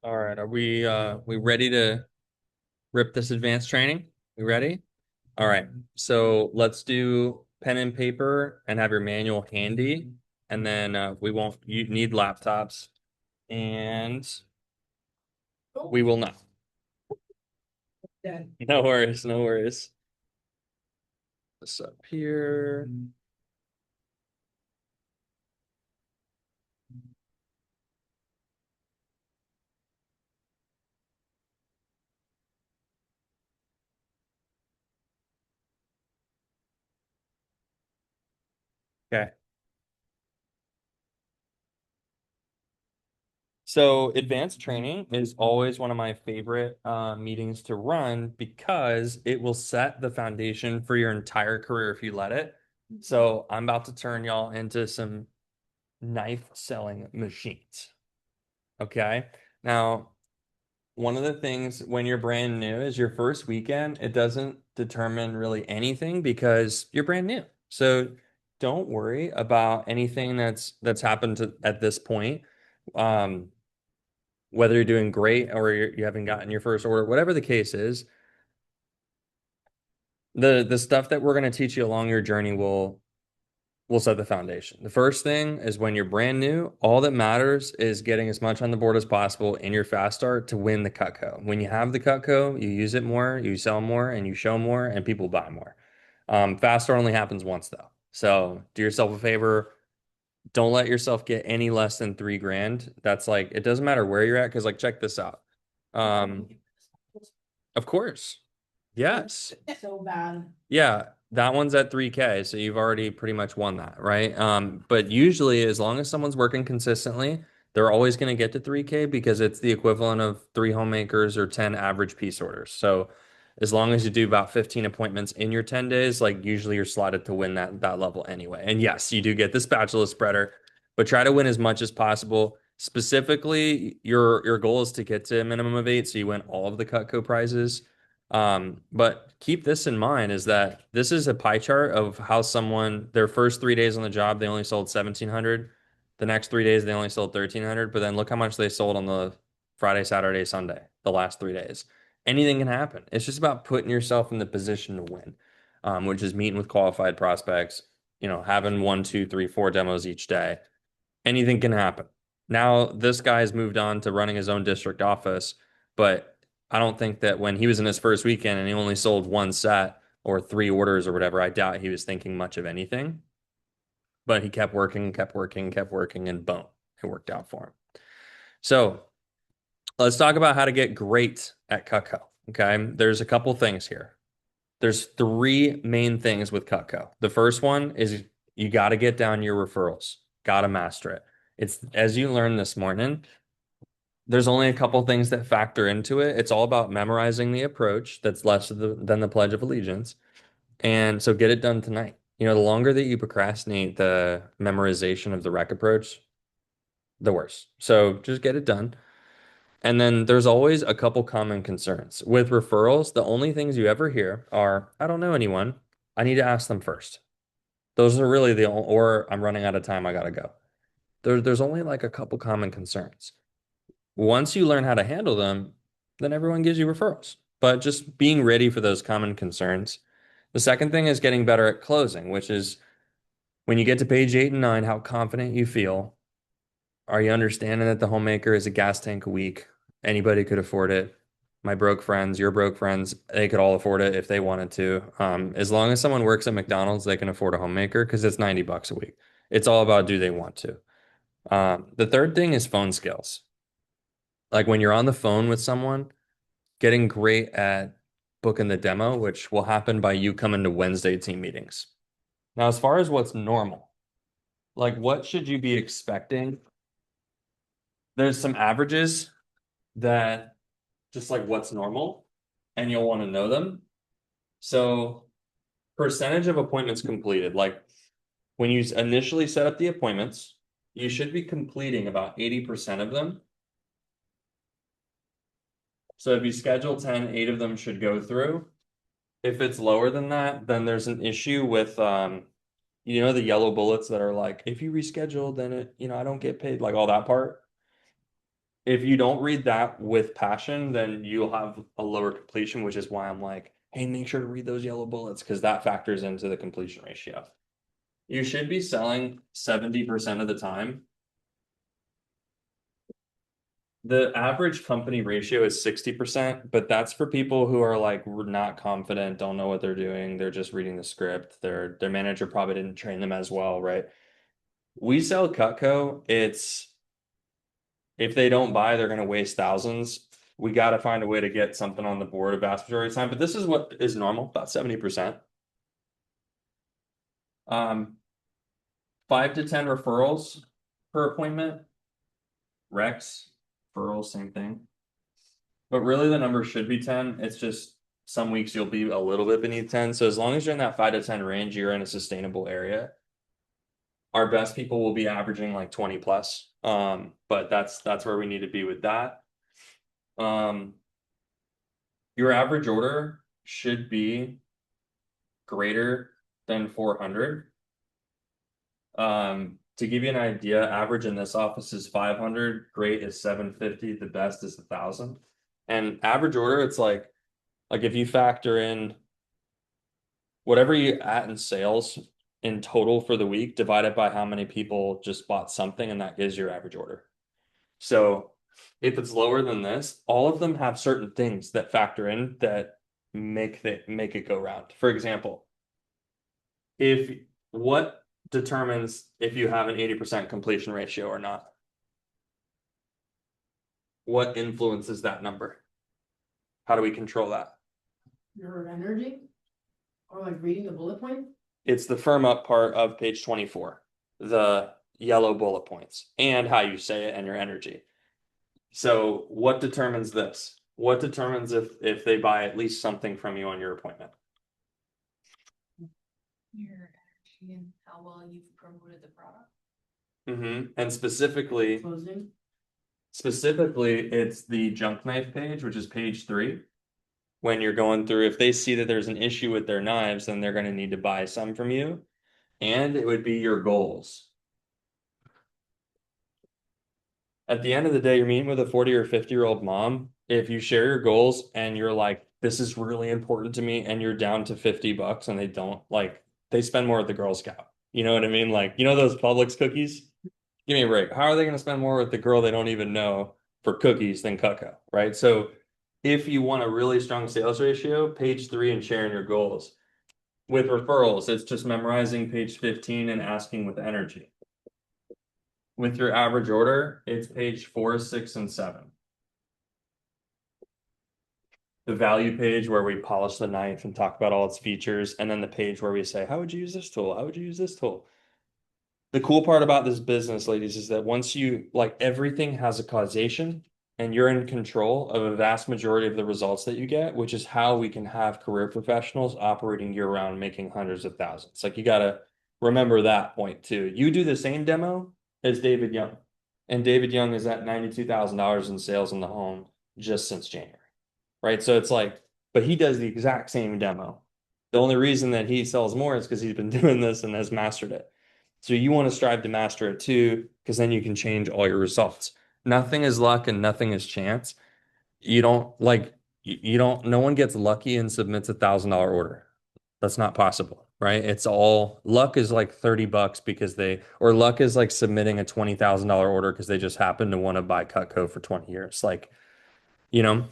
All right, are we ready to rip this advanced training? We ready? All right. So let's do pen and paper and have your manual handy, and then we won't you need laptops, and we will not. No worries, no worries. This up here. Okay. So advanced training is always one of my favorite meetings to run because it will set the foundation for your entire career if you let it. So I'm about to turn y'all into some knife selling machines. Okay. Now, one of the things when you're brand new is your first weekend, it doesn't determine really anything because you're brand new. So don't worry about anything that's happened at this point. Um, whether you're doing great or you haven't gotten your first order, whatever the case is, the stuff that we're going to teach you along your journey will set the foundation. The first thing is when you're brand new, all that matters is getting as much on the board as possible in your fast start to win the Cutco. When you have the Cutco, you use it more, you sell more, and you show more, and people buy more. Fast start only happens once though. So do yourself a favor. Don't let yourself get any less than 3 grand. That's like, it doesn't matter where you're at, because like, check this out. Um, of course. Yes. So bad. Yeah, that one's at 3K, so you've already pretty much won that, right? But usually as long as someone's working consistently, they're always going to get to 3K because it's the equivalent of 3 homemakers or 10 average piece orders. So as long as you do about 15 appointments in your 10 days, like usually you're slotted to win that level anyway. And yes, you do get the spatula spreader, but try to win as much as possible. Specifically, your goal is to get to a minimum of 8, so you win all of the Cutco prizes. But keep this in mind is that this is a pie chart of how someone, their first 3 days on the job, they only sold 1,700. The next 3 days, they only sold 1,300. But then look how much they sold on the Friday, Saturday, Sunday, the last 3 days. Anything can happen. It's just about putting yourself in the position to win, which is meeting with qualified prospects, having one, two, three, four demos each day. Anything can happen. Now, this guy has moved on to running his own district office, but I don't think that when he was in his first weekend and he only sold one set or 3 orders or whatever, I doubt he was thinking much of anything. But he kept working, kept working, kept working, and boom, it worked out for him. So let's talk about how to get great at Cutco. Okay. There's a couple things here. There's 3 main things with Cutco. The first one is you got to get down your referrals, got to master it. It's as you learned this morning, there's only a couple things that factor into it. It's all about memorizing the approach that's less than the Pledge of Allegiance. And so get it done tonight. The longer that you procrastinate the memorization of the rec approach, the worse. So just get it done. And then there's always a couple common concerns. With referrals, the only things you ever hear are, I don't know anyone. I need to ask them first. Those are really the only, or I'm running out of time, I gotta go. There's only like a couple common concerns. Once you learn how to handle them, then everyone gives you referrals. But just being ready for those common concerns. The second thing is getting better at closing, which is when you get to page 8 and 9, how confident you feel. Are you understanding that the homemaker is a gas tank a week? Anybody could afford it. My broke friends, your broke friends, they could all afford it if they wanted to. As long as someone works at McDonald's, they can afford a homemaker because it's $90 a week. It's all about do they want to. The third thing is phone skills. Like when you're on the phone with someone, getting great at booking the demo, which will happen by you coming to Wednesday team meetings. Now, as far as what's normal, like what should you be expecting? There's some averages that just like what's normal, and you'll want to know them. So, percentage of appointments completed, like when you initially set up the appointments, you should be completing about 80% of them. So, if you schedule 10, 8 of them should go through. If it's lower than that, then there's an issue with the yellow bullets that are like, if you reschedule, then I don't get paid, like all that part. If you don't read that with passion, then you'll have a lower completion, which is why I'm like, hey, make sure to read those yellow bullets because that factors into the completion ratio. You should be selling 70% of the time. The average company ratio is 60%, but that's for people who are like not confident, don't know what they're doing. They're just reading the script. Their manager probably didn't train them as well, right? We sell Cutco. It's if they don't buy, they're going to waste thousands. We got to find a way to get something on the board a vast majority of the time, but this is what is normal, about 70%. Um, 5 to 10 referrals per appointment. Rex, referrals, same thing. But really the number should be 10. It's just some weeks you'll be a little bit beneath 10. So as long as you're in that 5 to 10 range, you're in a sustainable area. Our best people will be averaging like 20 plus. But that's where we need to be with that. Um, your average order should be greater than 400. To give you an idea, average in this office is 500, great is 750, the best is 1,000. And average order, it's like if you factor in whatever you at in sales in total for the week, divided by how many people just bought something, and that gives your average order. So if it's lower than this, all of them have certain things that factor in that make it go round. For example, if what determines if you have an 80% completion ratio or not? What influences that number? How do we control that? Your energy or like reading the bullet point? It's the firm up part of page 24, the yellow bullet points, and how you say it and your energy. So what determines this? What determines if they buy at least something from you on your appointment? Your energy and how well you've promoted the product. And specifically, Closing. it's the junk knife page, which is page 3. When you're going through, if they see that there's an issue with their knives, then they're going to need to buy some from you. And it would be your goals. At the end of the day, you're meeting with a 40 or 50-year-old mom. If you share your goals and you're like, this is really important to me, and you're down to $50 and they don't, like, they spend more at the Girl Scout. You know what I mean? Like, you know those Publix cookies? Give me a break. How are they going to spend more with the girl they don't even know for cookies than Cutco, right? So if you want a really strong sales ratio, page 3 and sharing your goals. With referrals, it's just memorizing page 15 and asking with energy. With your average order, it's page 4, 6, and 7. The value page where we polish the knife and talk about all its features, and then the page where we say, how would you use this tool? How would you use this tool? The cool part about this business, ladies, is that once you like everything has a causation and you're in control of a vast majority of the results that you get, which is how we can have career professionals operating year round, making hundreds of thousands. Like you got to remember that point too. You do the same demo as David Young, and David Young is at $92,000 in sales in the home just since January, right? So it's like, but he does the exact same demo. The only reason that he sells more is because he's been doing this and has mastered it. So you want to strive to master it too, because then you can change all your results. Nothing is luck and nothing is chance. You don't like you don't no one gets lucky and submits $1,000 order. That's not possible, right? It's all luck is like $30 because or luck is like submitting a $20,000 order because they just happen to want to buy Cutco for 20 years. Like, you know,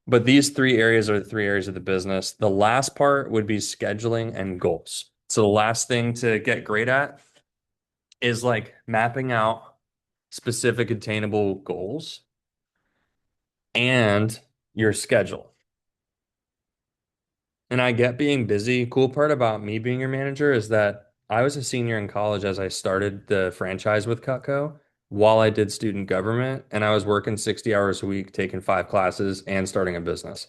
but these 3 areas are the 3 areas of the business. The last part would be scheduling and goals. So the last thing to get great at is like mapping out specific attainable goals and your schedule. And I get being busy. Cool part about me being your manager is that I was a senior in college as I started the franchise with Cutco while I did student government, and I was working 60 hours a week, taking 5 classes and starting a business.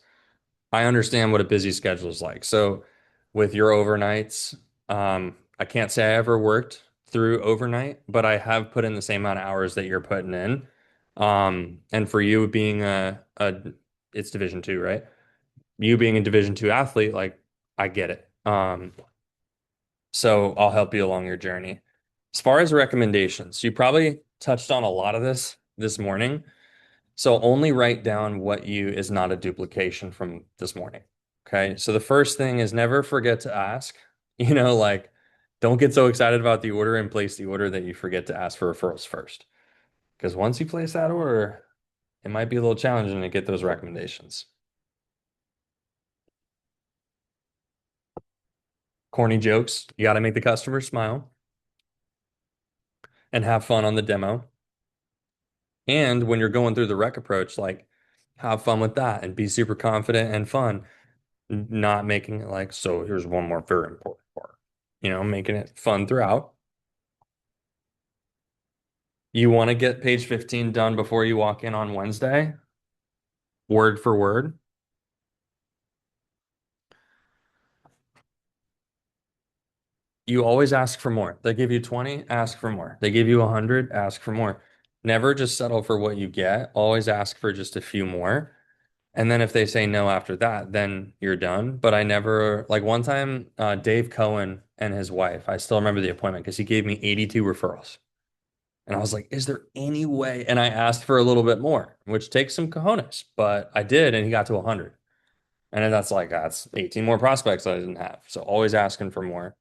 I understand what a busy schedule is like. So with your overnights, I can't say I ever worked through overnight, but I have put in the same amount of hours that you're putting in. And for you being it's Division 2, right? You being a Division 2 athlete, like I get it. So I'll help you along your journey. As far as recommendations, you probably touched on a lot of this morning. So only write down what you is not a duplication from this morning. Okay. So the first thing is never forget to ask. Like don't get so excited about the order and place the order that you forget to ask for referrals first. Because once you place that order, it might be a little challenging to get those recommendations. Corny jokes. You got to make the customer smile and have fun on the demo. And when you're going through the rec approach, like have fun with that and be super confident and fun, not making it like, so here's one more very important part, making it fun throughout. You want to get page 15 done before you walk in on Wednesday, word for word. You always ask for more. They give you 20, ask for more. They give you 100, ask for more. Never just settle for what you get. Always ask for just a few more. And then if they say no after that, then you're done. But I never, like one time, Dave Cohen and his wife, I still remember the appointment because he gave me 82 referrals. And I was like, is there any way? And I asked for a little bit more, which takes some cojones, but I did, and he got to 100. And then that's 18 more prospects I didn't have. So always asking for more.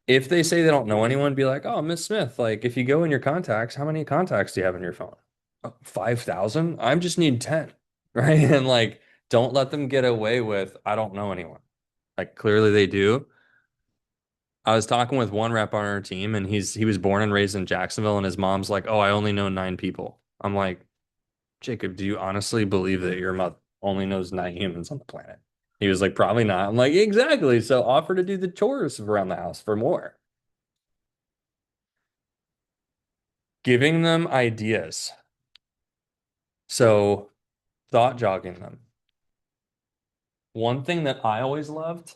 If they say they don't know anyone, be like, oh, Miss Smith, like if you go in your contacts, how many contacts do you have in your phone? 5,000? I just need 10, right? And like, don't let them get away with, I don't know anyone. Like clearly they do. I was talking with one rep on our team and he was born and raised in Jacksonville and his mom's like, "Oh, I only know 9 people." I'm like, "Jacob, do you honestly believe that your mother only knows 9 humans on the planet?" He was like, "Probably not." I'm like, "Exactly. So offer to do the chores around the house for more." Giving them ideas. So thought jogging them. One thing that I always loved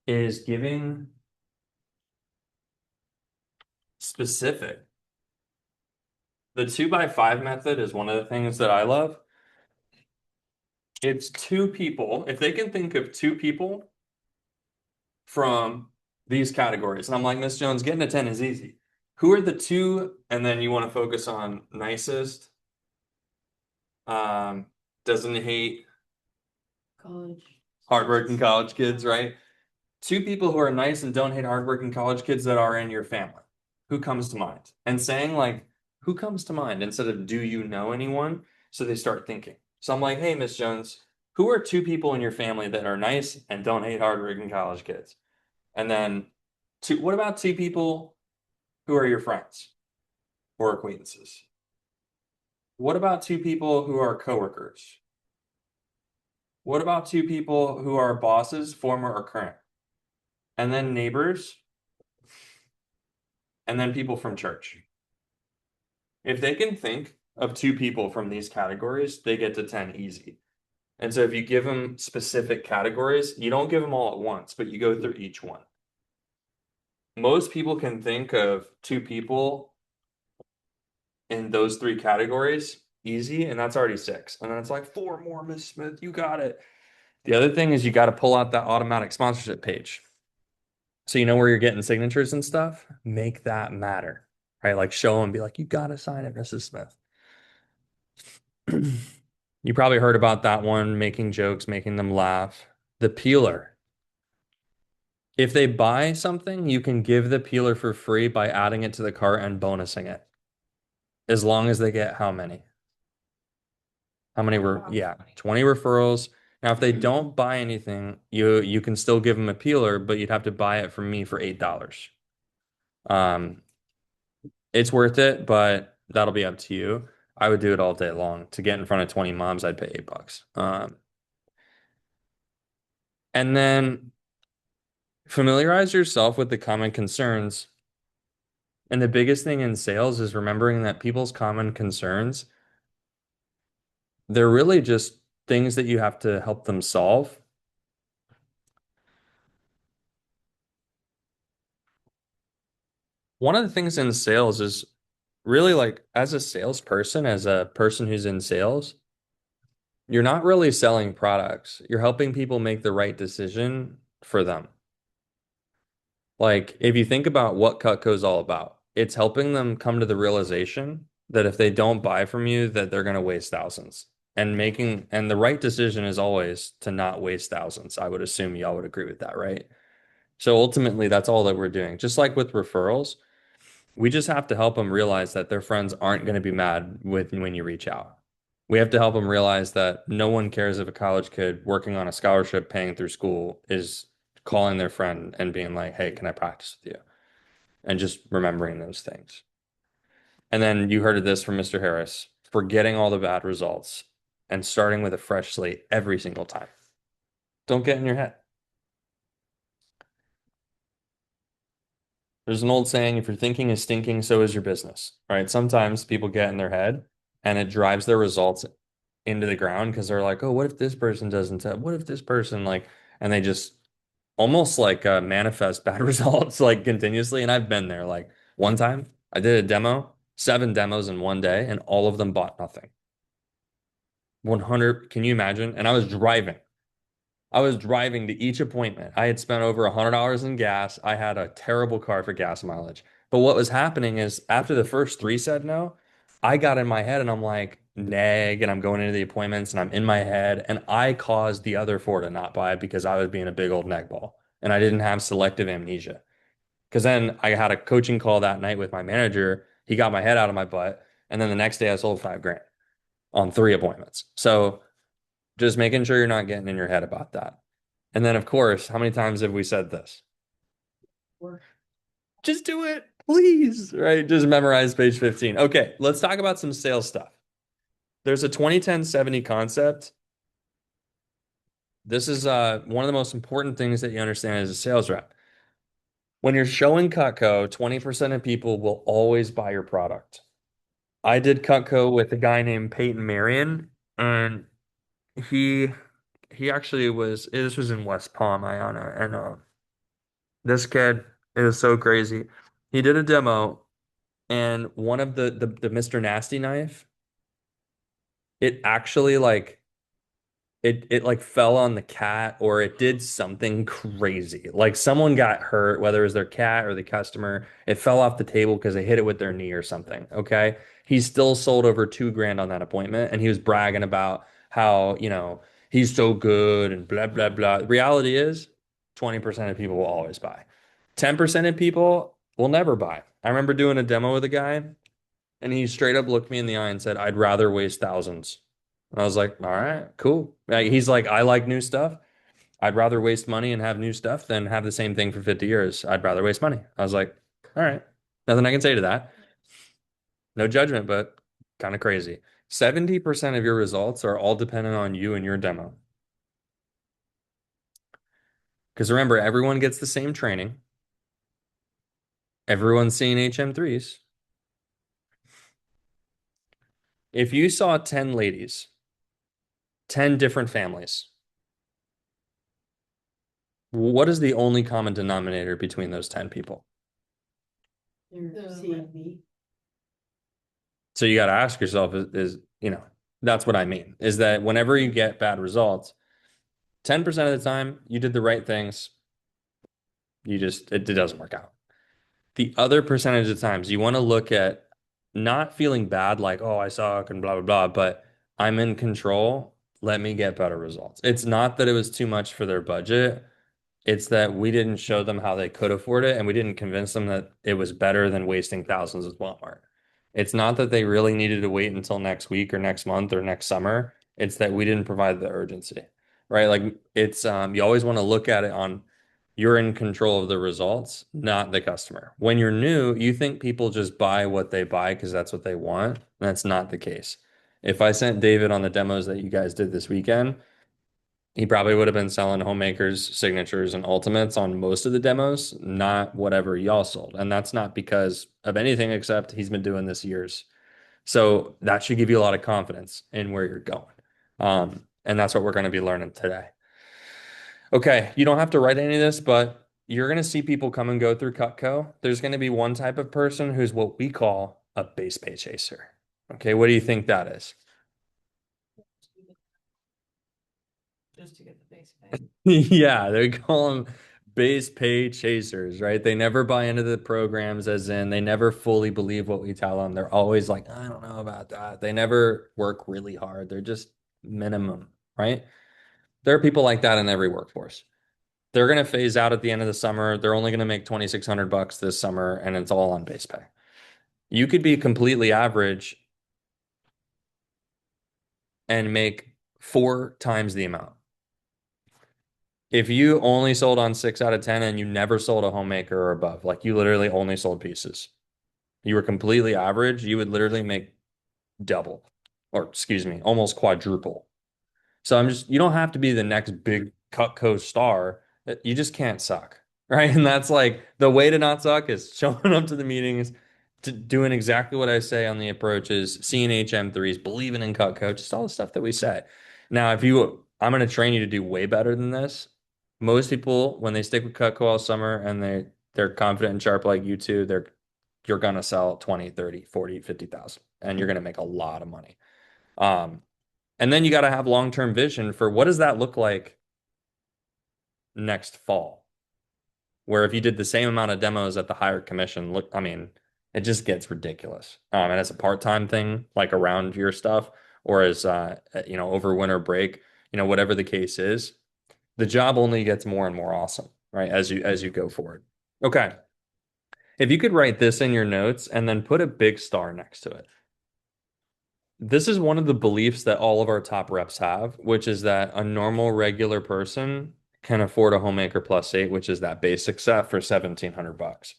is giving specific. The 2x5 method is one of the things that I love. It's two people. If they can think of two people from these categories, and I'm like, Miss Jones, getting a 10 is easy. Who are the two? And then you want to focus on nicest, um, doesn't hate College. hardworking college kids, right? Two people who are nice and don't hate hardworking college kids that are in your family. Who comes to mind? And saying like, who comes to mind instead of do you know anyone? So they start thinking. So I'm like, hey, Miss Jones, who are two people in your family that are nice and don't hate hardworking college kids? And then what about two people who are your friends or acquaintances? What about two people who are coworkers? What about two people who are bosses, former or current? And then neighbors, and then people from church. If they can think of two people from these categories, they get to 10 easy. And so if you give them specific categories, you don't give them all at once, but you go through each one. Most people can think of two people in those three categories easy, and that's already six. And then it's like four more, Miss Smith, you got it. The other thing is you got to pull out that automatic sponsorship page. So you know where you're getting signatures and stuff, make that matter, right? Like show them, be like, you got to sign it, Mrs. Smith. You probably heard about that one, making jokes, making them laugh. The peeler. If they buy something, you can give the peeler for free by adding it to the cart and bonusing it. As long as they get how many? How many were, yeah, 20 referrals. Now, if they don't buy anything, you can still give them a peeler, but you'd have to buy it from me for $8. Um, it's worth it, but that'll be up to you. I would do it all day long. To get in front of 20 moms, I'd pay $8. And then familiarize yourself with the common concerns. And the biggest thing in sales is remembering that people's common concerns, they're really just things that you have to help them solve. One of the things in sales is really like as a salesperson, as a person who's in sales, you're not really selling products. You're helping people make the right decision for them. Like if you think about what Cutco's all about, it's helping them come to the realization that if they don't buy from you, that they're going to waste thousands. And the right decision is always to not waste thousands. I would assume y'all would agree with that, right? So ultimately, that's all that we're doing. Just like with referrals, we just have to help them realize that their friends aren't going to be mad with when you reach out. We have to help them realize that no one cares if a college kid working on a scholarship paying through school is calling their friend and being like, "Hey, can I practice with you?" And just remembering those things. And then you heard of this from Mr. Harris, forgetting all the bad results and starting with a fresh slate every single time. Don't get in your head. There's an old saying, if your thinking is stinking, so is your business, right? Sometimes people get in their head and it drives their results into the ground because they're like, oh, what if this person doesn't tell? What if this person like, and they just almost like manifest bad results like continuously. And I've been there. Like one time I did a demo, 7 demos in one day, and all of them bought nothing. 100, can you imagine? And I was driving. I was driving to each appointment. I had spent over $100 in gas. I had a terrible car for gas mileage. But what was happening is after the first three said no, I got in my head and I'm like, nag, and I'm going into the appointments and I'm in my head. And I caused the other four to not buy because I was being a big old nag ball and I didn't have selective amnesia. Because then I had a coaching call that night with my manager. He got my head out of my butt. And then the next day I sold 5 grand on 3 appointments. So just making sure you're not getting in your head about that. And then, of course, how many times have we said this? Or Just do it, please. Right? Just memorize page 15. Okay, let's talk about some sales stuff. There's a 20-10-70 concept. This is one of the most important things that you understand as a sales rep. When you're showing Cutco, 20% of people will always buy your product. I did Cutco with a guy named Peyton Marion, and he he actually was this was in West Palm, Ayana, and this kid is so crazy. He did a demo, and one of the Mr. Nasty knife, it actually like it like fell on the cat or it did something crazy. Like someone got hurt, whether it was their cat or the customer. It fell off the table because they hit it with their knee or something. Okay. He still sold over 2 grand on that appointment and he was bragging about how, he's so good and blah, blah, blah. The reality is 20% of people will always buy. 10% of people will never buy. I remember doing a demo with a guy and he straight up looked me in the eye and said, I'd rather waste thousands. And I was like, all right, cool. Like, he's like, I like new stuff. I'd rather waste money and have new stuff than have the same thing for 50 years. I'd rather waste money. I was like, all right, nothing I can say to that. No judgment, but kind of crazy. 70% of your results are all dependent on you and your demo. Because remember, everyone gets the same training. Everyone's seeing HM3s. If you saw 10 ladies, 10 different families, what is the only common denominator between those 10 people? they're The seeing me. So you got to ask yourself that's what I mean, is that whenever you get bad results, 10% of the time you did the right things, it doesn't work out. The other percentage of times you want to look at not feeling bad like, oh, I suck and blah, blah, blah, but I'm in control. Let me get better results. It's not that it was too much for their budget. It's that we didn't show them how they could afford it, and we didn't convince them that it was better than wasting thousands with Walmart. It's not that they really needed to wait until next week or next month or next summer. It's that we didn't provide the urgency, right? Like it's you always want to look at it on you're in control of the results, not the customer. When you're new, you think people just buy what they buy because that's what they want. That's not the case. If I sent David on the demos that you guys did this weekend, he probably would have been selling homemakers, signatures, and ultimates on most of the demos, not whatever y'all sold. And that's not because of anything except he's been doing this years. So that should give you a lot of confidence in where you're going. And that's what we're going to be learning today. Okay, you don't have to write any of this, but you're going to see people come and go through Cutco. There's going to be one type of person who's what we call a base pay chaser. Okay, what do you think that is? Just to get the base pay. Yeah, they call them base pay chasers, right? They never buy into the programs, as in they never fully believe what we tell them. They're always like, I don't know about that. They never work really hard. They're just minimum, right? There are people like that in every workforce. They're going to phase out at the end of the summer. They're only going to make 2,600 bucks this summer, and it's all on base pay. You could be completely average and make 4 times the amount. If you only sold on 6 out of 10 and you never sold a homemaker or above, like you literally only sold pieces, you were completely average, you would literally make double, or excuse me, almost quadruple. So you don't have to be the next big Cutco star. You just can't suck, right? And that's like the way to not suck is showing up to the meetings, to doing exactly what I say on the approaches, seeing HM3s, believing in Cutco, just all the stuff that we say. Now, I'm going to train you to do way better than this. Most people, when they stick with Cutco all summer and they're confident and sharp like you two, you're going to sell 20, 30, 40, 50,000, and you're going to make a lot of money. Um, and then you got to have long-term vision for what does that look like next fall? Where if you did the same amount of demos at the higher commission, look, I mean, it just gets ridiculous. And as a part-time thing, like around your stuff, or as over winter break, whatever the case is, the job only gets more and more awesome, right? As you go forward. Okay. If you could write this in your notes and then put a big star next to it. This is one of the beliefs that all of our top reps have, which is that a normal regular person can afford a homemaker plus 8, which is that basic set for 1,700 bucks.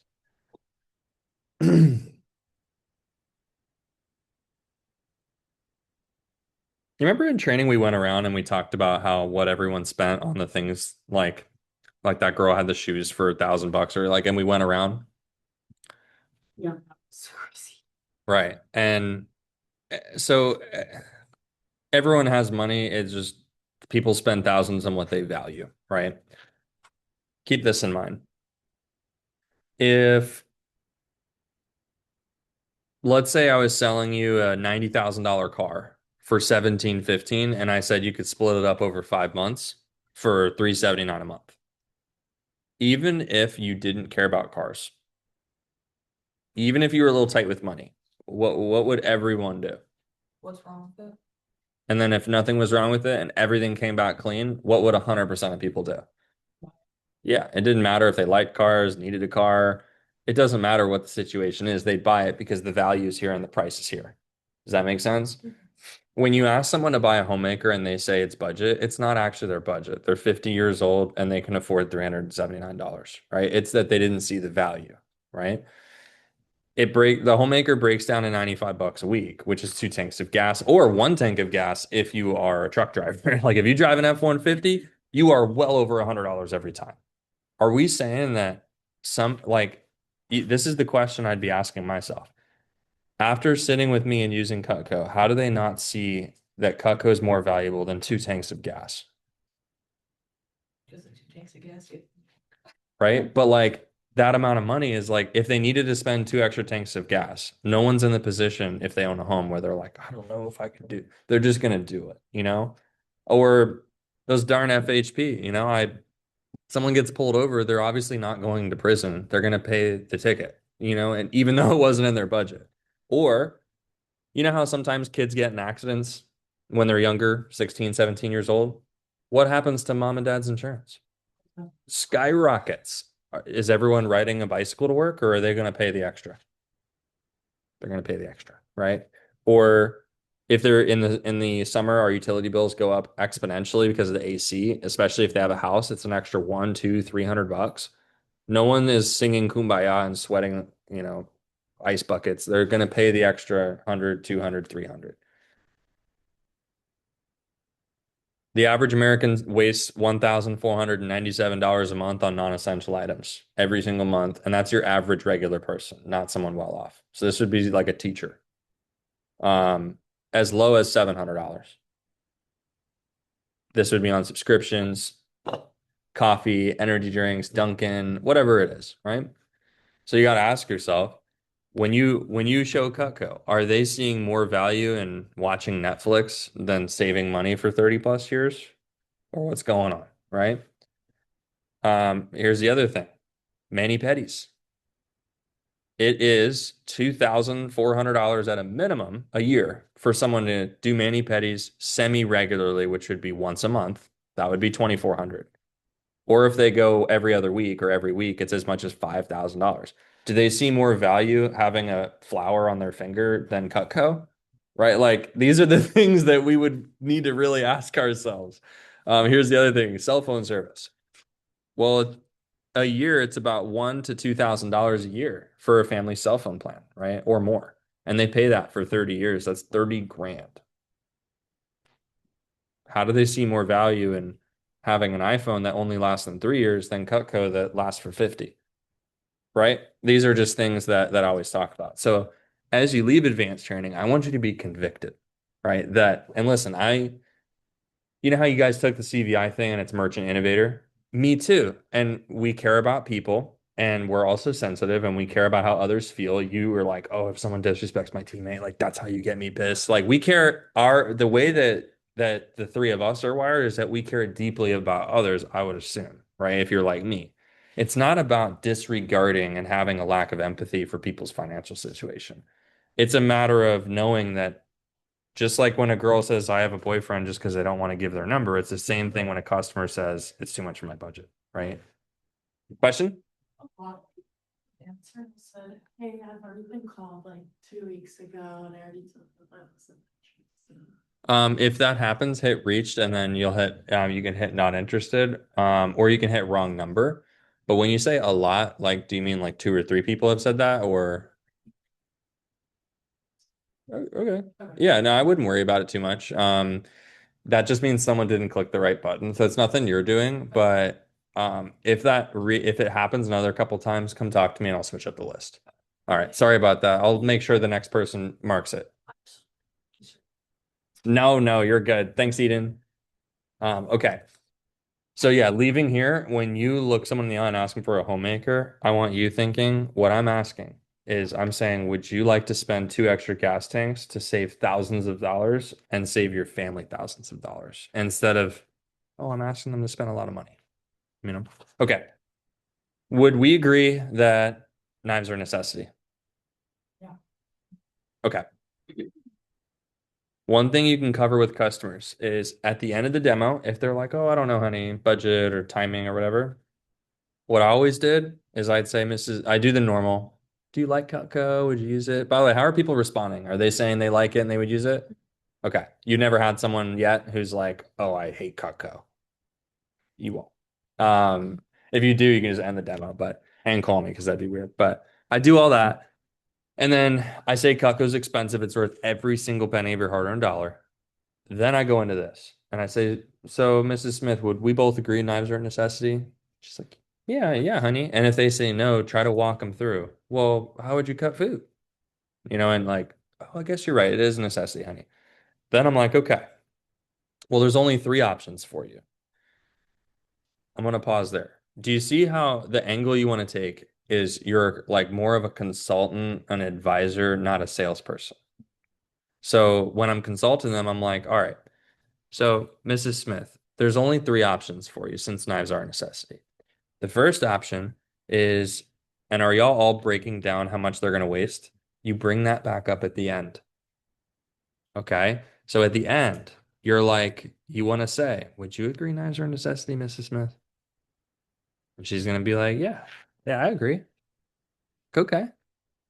You remember in training we went around and we talked about how what everyone spent on the things like that girl had the shoes for 1,000 bucks or like, and we went around. Yeah. Right. And so everyone has money. It's just people spend thousands on what they value, right? Keep this in mind. If let's say I was selling you a $90,000 car for 1715 and I said you could split it up over 5 months for 379 a month. Even if you didn't care about cars, even if you were a little tight with money, what would everyone do? What's wrong with it? And then if nothing was wrong with it and everything came back clean, what would 100% of people do? Yeah, it didn't matter if they liked cars, needed a car. It doesn't matter what the situation is. They'd buy it because the value is here and the price is here. Does that make sense? When you ask someone to buy a homemaker and they say it's budget, it's not actually their budget. They're 50 years old and they can afford $379, right? It's that they didn't see the value, right? The homemaker breaks down to 95 bucks a week, which is 2 tanks of gas or 1 tank of gas if you are a truck driver. Like if you drive an F-150, you are well over $100 every time. Are we saying that this is the question I'd be asking myself. After sitting with me and using Cutco, how do they not see that Cutco is more valuable than 2 tanks of gas? Just the 2 tanks of gas. Right? But like that amount of money is like if they needed to spend 2 extra tanks of gas, no one's in the position if they own a home where they're like, I don't know if I could do. They're just gonna do it. Or those darn FHP. Someone gets pulled over, they're obviously not going to prison. They're going to pay the ticket, and even though it wasn't in their budget. Or, you know how sometimes kids get in accidents when they're younger, 16, 17 years old? What happens to mom and dad's insurance? Skyrockets. Is everyone riding a bicycle to work or are they going to pay the extra? They're going to pay the extra, right? Or if they're in the summer, our utility bills go up exponentially because of the AC, especially if they have a house, it's an extra 1, 2, 300 bucks. No one is singing Kumbaya and sweating, ice buckets. They're going to pay the extra 100, 200, 300. The average American wastes $1,497 a month on non-essential items every single month, and that's your average regular person, not someone well off. So this would be like a teacher. As low as $700. This would be on subscriptions, coffee, energy drinks, Dunkin', whatever it is, right? So you got to ask yourself, when you show Cutco, are they seeing more value in watching Netflix than saving money for 30 plus years? Or what's going on, right? Here's the other thing. Mani-pedis. It is $2,400 at a minimum a year for someone to do mani-pedis semi-regularly, which would be once a month. That would be 2,400. Or if they go every other week or every week, it's as much as $5,000. Do they see more value having a flower on their finger than Cutco? Right? Like these are the things that we would need to really ask ourselves. Here's the other thing, cell phone service. Well, a year, it's about $1,000 to $2,000 a year for a family cell phone plan, right? Or more. And they pay that for 30 years. That's 30 grand. How do they see more value in having an iPhone that only lasts them 3 years than Cutco that lasts for 50? Right? These are just things that I always talk about. So as you leave advanced training, I want you to be convicted, right? And listen, you know how you guys took the CVI thing and it's merchant innovator? Me too. And we care about people and we're also sensitive and we care about how others feel. You were like, oh, if someone disrespects my teammate, like that's how you get me pissed. Like we care the way that the three of us are wired is that we care deeply about others, I would assume, right? If you're like me. It's not about disregarding and having a lack of empathy for people's financial situation. It's a matter of knowing that just like when a girl says, I have a boyfriend just because they don't want to give their number, it's the same thing when a customer says, it's too much for my budget, right? Question? A lot of people answered and said, hey, I've already been called like 2 weeks ago and I already took the list. If that happens, hit reached and then you can hit not interested, or you can hit wrong number. But when you say a lot, like, do you mean like two or three people have said that or? Okay. Yeah, no, I wouldn't worry about it too much. That just means someone didn't click the right button. So it's nothing you're doing, but if it happens another couple times, come talk to me and I'll switch up the list. All right. Sorry about that. I'll make sure the next person marks it. No, no, you're good. Thanks, Eden. Okay. So yeah, leaving here, when you look someone in the eye and ask them for a homemaker, I want you thinking what I'm asking is I'm saying, would you like to spend two extra gas tanks to save thousands of dollars and save your family thousands of dollars instead of, oh, I'm asking them to spend a lot of money, you know? Okay. Would we agree that knives are a necessity? Yeah. Okay. One thing you can cover with customers is at the end of the demo, if they're like, oh, I don't know, honey, budget or timing or whatever, what I always did is I'd say, I do the normal. Do you like Cutco? Would you use it? By the way, how are people responding? Are they saying they like it and they would use it? Okay. You never had someone yet who's like, oh, I hate Cutco. You won't. If you do, you can just end the demo, and call me because that'd be weird. But I do all that. And then I say Cutco's expensive. It's worth every single penny of your hard-earned dollar. Then I go into this and I say, so Mrs. Smith, would we both agree knives are a necessity? She's like, yeah, yeah, honey. And if they say no, try to walk them through. Well, how would you cut food? And like, oh, I guess you're right. It is a necessity, honey. Then I'm like, okay, well, there's only three options for you. I'm going to pause there. Do you see how the angle you want to take is you're like more of a consultant, an advisor, not a salesperson? So when I'm consulting them, I'm like, all right, so Mrs. Smith, there's only three options for you since knives are a necessity. The first option is, and are y'all all breaking down how much they're going to waste? You bring that back up at the end. Okay. So at the end, you're like, you want to say, would you agree knives are a necessity, Mrs. Smith? And she's going to be like, yeah, yeah, I agree. Okay.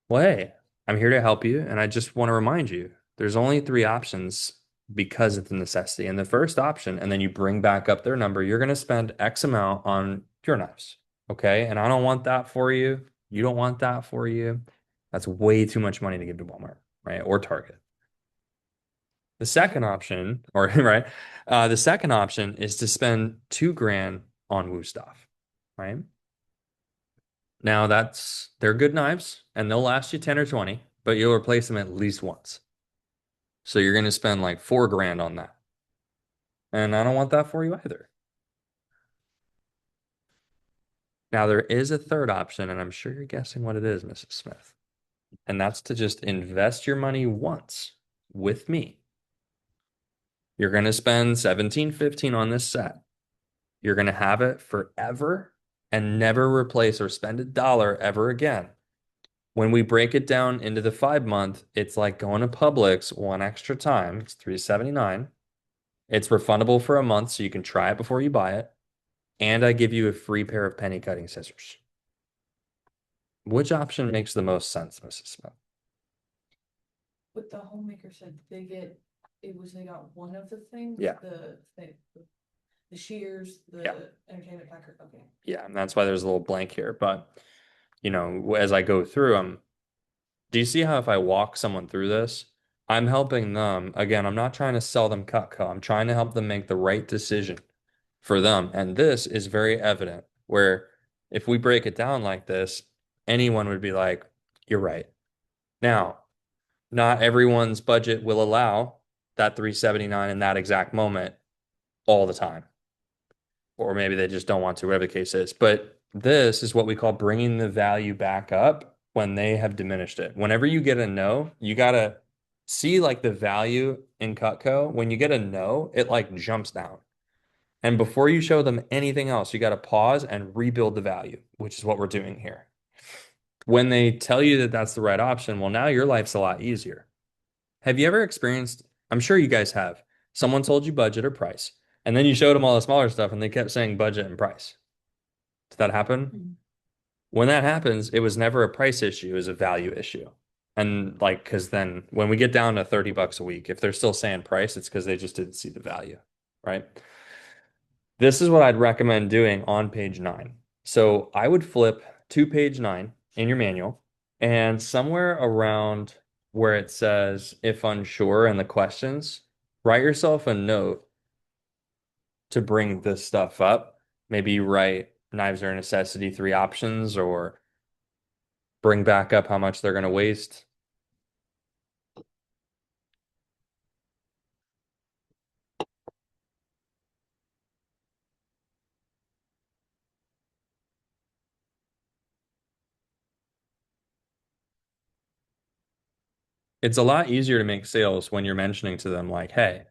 Well, hey, I'm here to help you. And I just want to remind you, there's only three options because it's a necessity. And the first option, and then you bring back up their number, you're going to spend X amount on your knives. Okay. And I don't want that for you. You don't want that for you. That's way too much money to give to Walmart, right? Or Target. The second option, or right, the second option is to spend 2 grand on Wusthof, right? Now they're good knives and they'll last you 10 or 20, but you'll replace them at least once. So you're going to spend like 4 grand on that. And I don't want that for you either. Now there is a third option, and I'm sure you're guessing what it is, Mrs. Smith. And that's to just invest your money once with me. You're going to spend 17, 15 on this set. You're going to have it forever and never replace or spend a dollar ever again. When we break it down into the 5 month, it's like going to Publix one extra time. It's $3.79. It's refundable for a month, so you can try it before you buy it. And I give you a free pair of penny cutting scissors. Which option makes the most sense, Mrs. Smith? What the homemaker said, they got one of the things? Yeah. The shears, Yeah. the entertainment packer, okay. Yeah, and that's why there's a little blank here. But, as I go through them, do you see how if I walk someone through this, I'm helping them. Again, I'm not trying to sell them Cutco. I'm trying to help them make the right decision for them. And this is very evident where if we break it down like this, anyone would be like, you're right. Now, not everyone's budget will allow that 379 in that exact moment all the time. Or maybe they just don't want to, whatever the case is. But this is what we call bringing the value back up when they have diminished it. Whenever you get a no, you got to see like the value in Cutco. When you get a no, it like jumps down. And before you show them anything else, you got to pause and rebuild the value, which is what we're doing here. When they tell you that that's the right option, well, now your life's a lot easier. Have you ever experienced, I'm sure you guys have, someone told you budget or price, and then you showed them all the smaller stuff and they kept saying budget and price. Did that happen? When that happens, it was never a price issue, it was a value issue. And like, because then when we get down to 30 bucks a week, if they're still saying price, it's because they just didn't see the value, right? This is what I'd recommend doing on page 9. So I would flip to page 9 in your manual, and somewhere around where it says if unsure and the questions, write yourself a note to bring this stuff up. Maybe you write knives are a necessity, 3 options, or bring back up how much they're going to waste. It's a lot easier to make sales when you're mentioning to them, like, hey,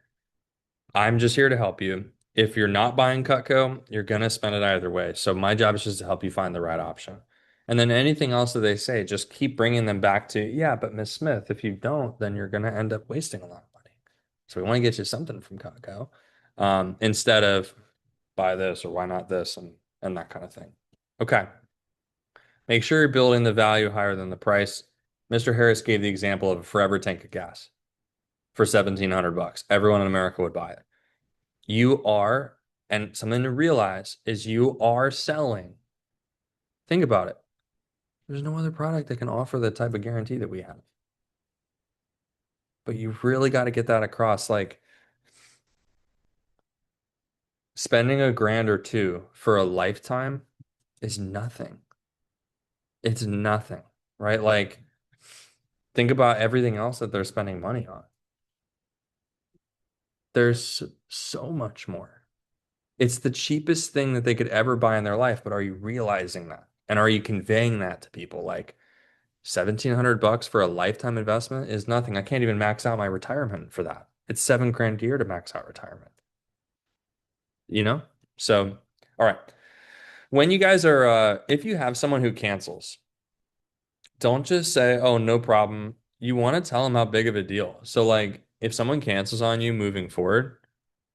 I'm just here to help you. If you're not buying Cutco, you're gonna spend it either way. So my job is just to help you find the right option. And then anything else that they say, just keep bringing them back to, yeah, but Miss Smith, if you don't, then you're gonna end up wasting a lot of money. So we want to get you something from Cutco, instead of buy this or why not this and that kind of thing. Okay. Make sure you're building the value higher than the price. Mr. Harris gave the example of a forever tank of gas for 1,700 bucks. Everyone in America would buy it. You are, and something to realize is you are selling. Think about it. There's no other product that can offer the type of guarantee that we have. But you've really got to get that across. Like spending a grand or two for a lifetime is nothing. It's nothing, right? Like think about everything else that they're spending money on. There's so much more. It's the cheapest thing that they could ever buy in their life, but are you realizing that? And are you conveying that to people? Like 1,700 bucks for a lifetime investment is nothing. I can't even max out my retirement for that. It's 7 grand a year to max out retirement, you know? So, all right. When you guys are, if you have someone who cancels, don't just say, oh, no problem. You want to tell them how big of a deal. So, like, if someone cancels on you moving forward,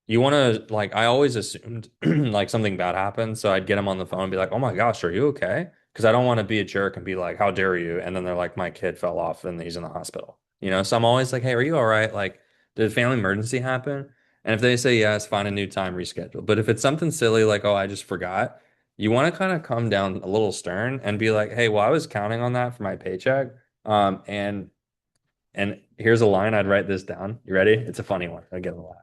you want to like I always assumed like something bad happened, so I'd get them on the phone and be like, "Oh my gosh, are you okay?" Because I don't want to be a jerk and be like, "How dare you?" And then they're like, "My kid fell off and he's in the hospital." So I'm always like, "Hey, are you all right? Like, did a family emergency happen?" And if they say yes, find a new time, reschedule. But if it's something silly like, "Oh, I just forgot," you want to kind of come down a little stern and be like, "Hey, well, I was counting on that for my paycheck." And here's a line. I'd write this down. You ready? It's a funny one. I get a lot.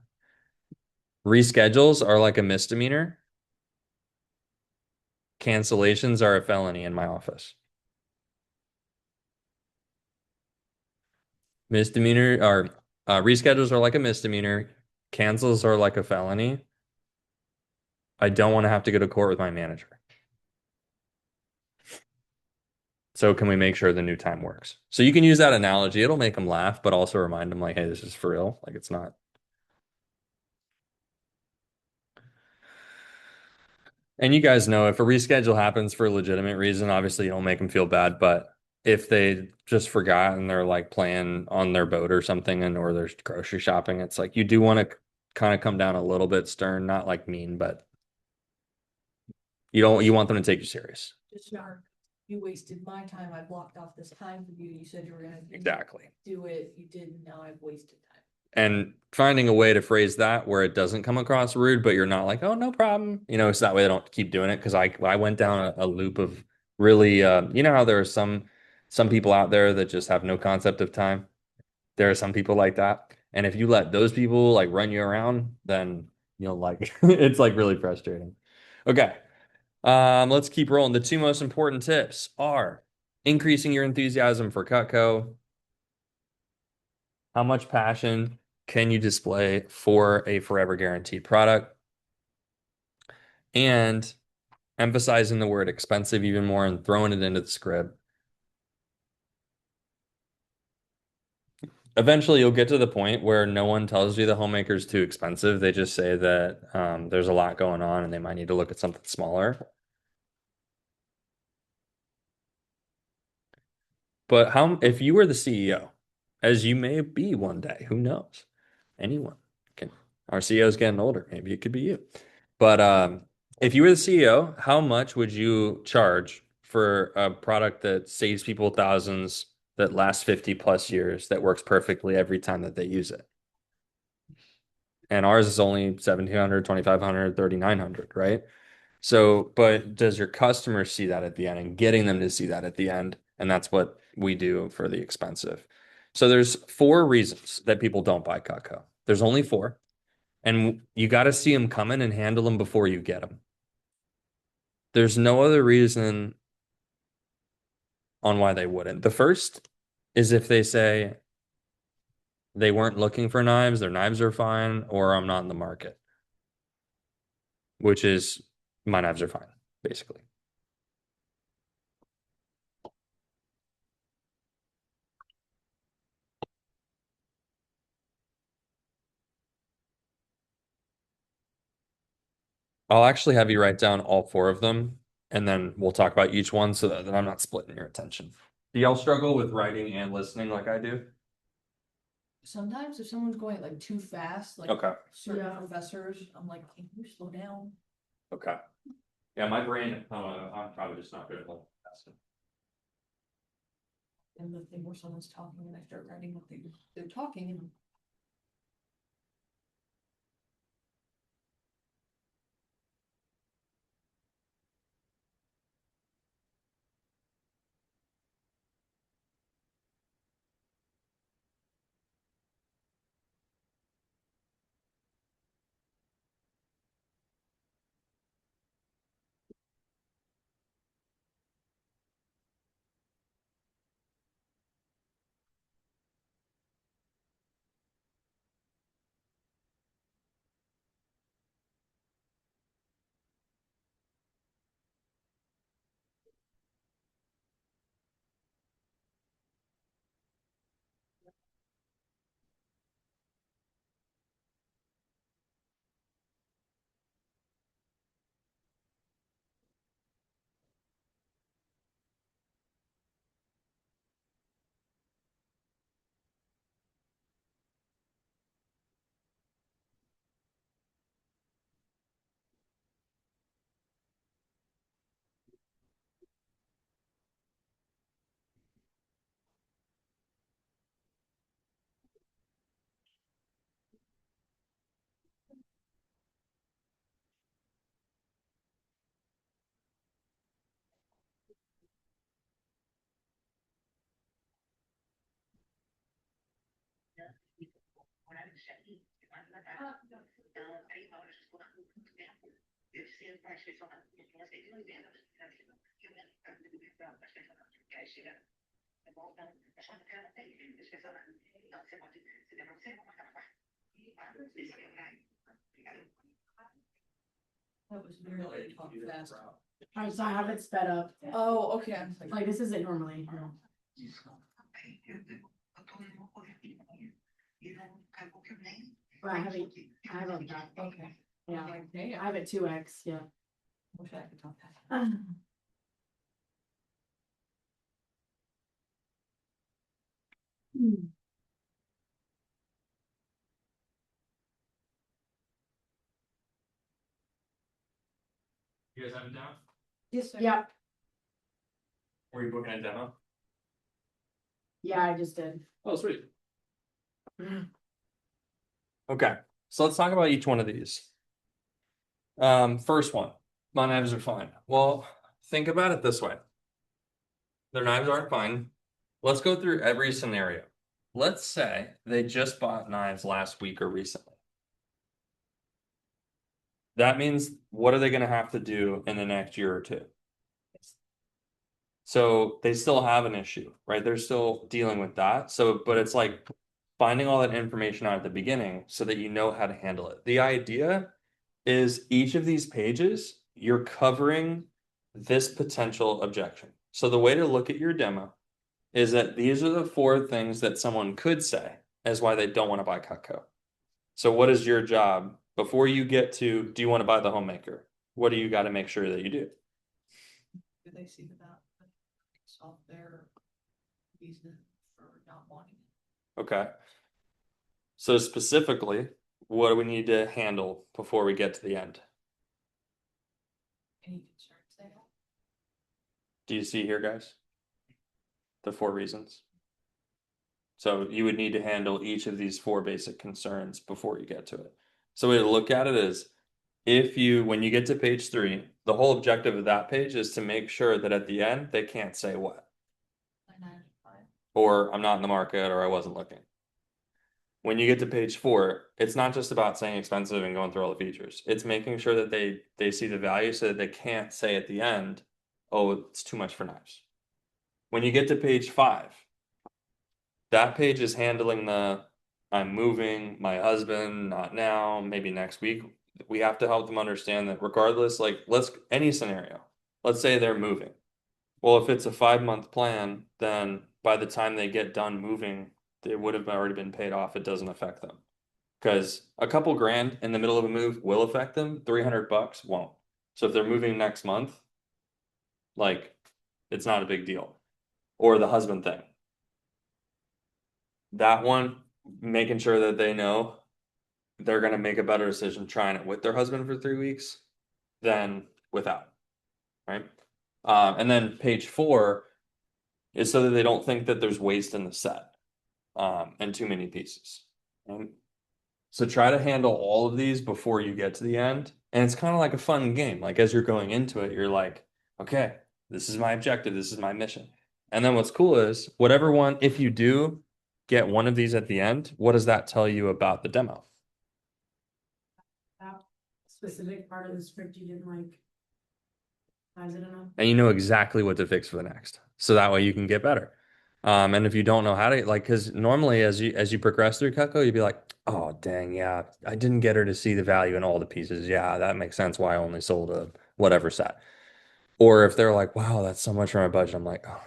Reschedules are like a misdemeanor. Cancellations are a felony in my office. Misdemeanor or reschedules are like a misdemeanor. Cancels are like a felony. I don't want to have to go to court with my manager. So can we make sure the new time works? So you can use that analogy. It'll make them laugh, but also remind them like, hey, this is for real. Like it's not. And you guys know if a reschedule happens for a legitimate reason, obviously you don't make them feel bad. But if they just forgot and they're like playing on their boat or something and or they're grocery shopping, it's like you do want to kind of come down a little bit stern, not like mean, but you want them to take you serious. Just sharp. You wasted my time. I blocked off this time for you. You said you were gonna Exactly. do it. You didn't. Now I've wasted time. And finding a way to phrase that where it doesn't come across rude, but you're not like, oh, no problem. So that way they don't keep doing it. Because I went down a loop of really, you know how there are some people out there that just have no concept of time. There are some people like that. And if you let those people like run you around, then you'll like it's like really frustrating. Okay. Let's keep rolling. The two most important tips are increasing your enthusiasm for Cutco. How much passion can you display for a forever guaranteed product? And emphasizing the word expensive even more and throwing it into the script. Eventually, you'll get to the point where no one tells you the homemaker is too expensive. They just say that there's a lot going on and they might need to look at something smaller. But if you were the CEO, as you may be one day, who knows? Anyone can. Our CEO is getting older. Maybe it could be you. But if you were the CEO, how much would you charge for a product that saves people thousands, that lasts 50 plus years, that works perfectly every time that they use it? And ours is only 1,700, 2,500, 3,900, right? So, but does your customer see that at the end and getting them to see that at the end? And that's what we do for the expensive. So there's four reasons that people don't buy Cutco. There's only four. And you got to see them coming and handle them before you get them. There's no other reason on why they wouldn't. The first is if they say they weren't looking for knives, their knives are fine, or I'm not in the market, which is my knives are fine, basically. I'll actually have you write down all four of them, and then we'll talk about each one so that I'm not splitting your attention. Do y'all struggle with writing and listening like I do? Sometimes if someone's going like too fast, like Okay. certain Yeah. professors, I'm like, can you slow down? Okay. Yeah, my brain, I'm probably just not good at multitasking. And the thing where someone's talking and I start writing what they're talking and that was really talk fast. Alright, so I have it sped up. Oh, okay. Like this isn't normally. No. But I have it. I have it. Okay. Yeah. Okay. I have it 2x. Yeah. Wish I could talk that. You guys have a demo? Yes, sir. Yeah, Were you booking a demo? yeah, I just did. Oh, sweet. Okay, so let's talk about each one of these. First one, my knives are fine. Well, think about it this way. Their knives aren't fine. Let's go through every scenario. Let's say they just bought knives last week or recently. That means what are they going to have to do in the next year or two? So they still have an issue, right? They're still dealing with that. So, but it's like finding all that information out at the beginning so that you know how to handle it. The idea is each of these pages, you're covering this potential objection. So the way to look at your demo is that these are the four things that someone could say as why they don't want to buy Cutco. So what is your job before you get to, do you want to buy the homemaker? What do you got to make sure that you do? Do they see that? Solve their reason for not wanting it. Okay. So specifically, what do we need to handle before we get to the end? Any concerns they have? Do you see here, guys? The four reasons. So you would need to handle each of these four basic concerns before you get to it. So the way to look at it is when you get to page 3, the whole objective of that page is to make sure that at the end they can't say what? Or I'm not in the market or I wasn't looking. When you get to page 4, it's not just about saying expensive and going through all the features. It's making sure that they see the value so that they can't say at the end, oh, it's too much for knives. When you get to page 5, that page is handling I'm moving, my husband, not now, maybe next week. We have to help them understand that regardless, like any scenario, let's say they're moving. Well, if it's a 5-month plan, then by the time they get done moving, it would have already been paid off. It doesn't affect them. Because a couple grand in the middle of a move will affect them. $300 won't. So if they're moving next month, like it's not a big deal. Or the husband thing. That one, making sure that they know they're going to make a better decision trying it with their husband for 3 weeks than without, right? And then page 4 is so that they don't think that there's waste in the set and too many pieces. Right? So try to handle all of these before you get to the end. And it's kind of like a fun game. Like as you're going into it, you're like, okay, this is my objective, this is my mission. And then what's cool is whatever one, if you do get one of these at the end, what does that tell you about the demo? That specific part of the script you didn't like. Size it enough. And you know exactly what to fix for the next. So that way you can get better. And if you don't know how to like, because normally as you progress through Cutco, you'd be like, oh dang, yeah, I didn't get her to see the value in all the pieces. Yeah, that makes sense why I only sold a whatever set. Or if they're like, wow, that's so much for my budget, I'm like, oh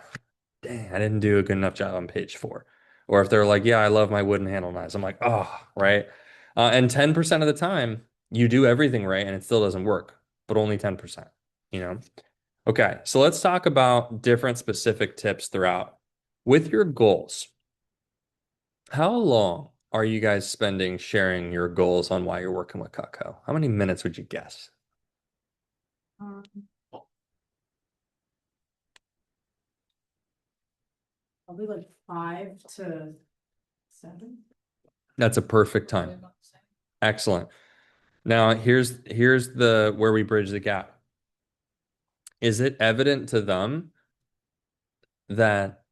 dang, I didn't do a good enough job on page 4. Or if they're like, yeah, I love my wooden handle knives, I'm like, oh, right. And 10% of the time you do everything right and it still doesn't work, but only 10%, you know? Okay, so let's talk about different specific tips throughout. With your goals, how long are you guys spending sharing your goals on why you're working with Cutco? How many minutes would you guess? Um, Probably like 5 to 7. That's a perfect time. Excellent. Now, here's the where we bridge the gap. Is it evident to them that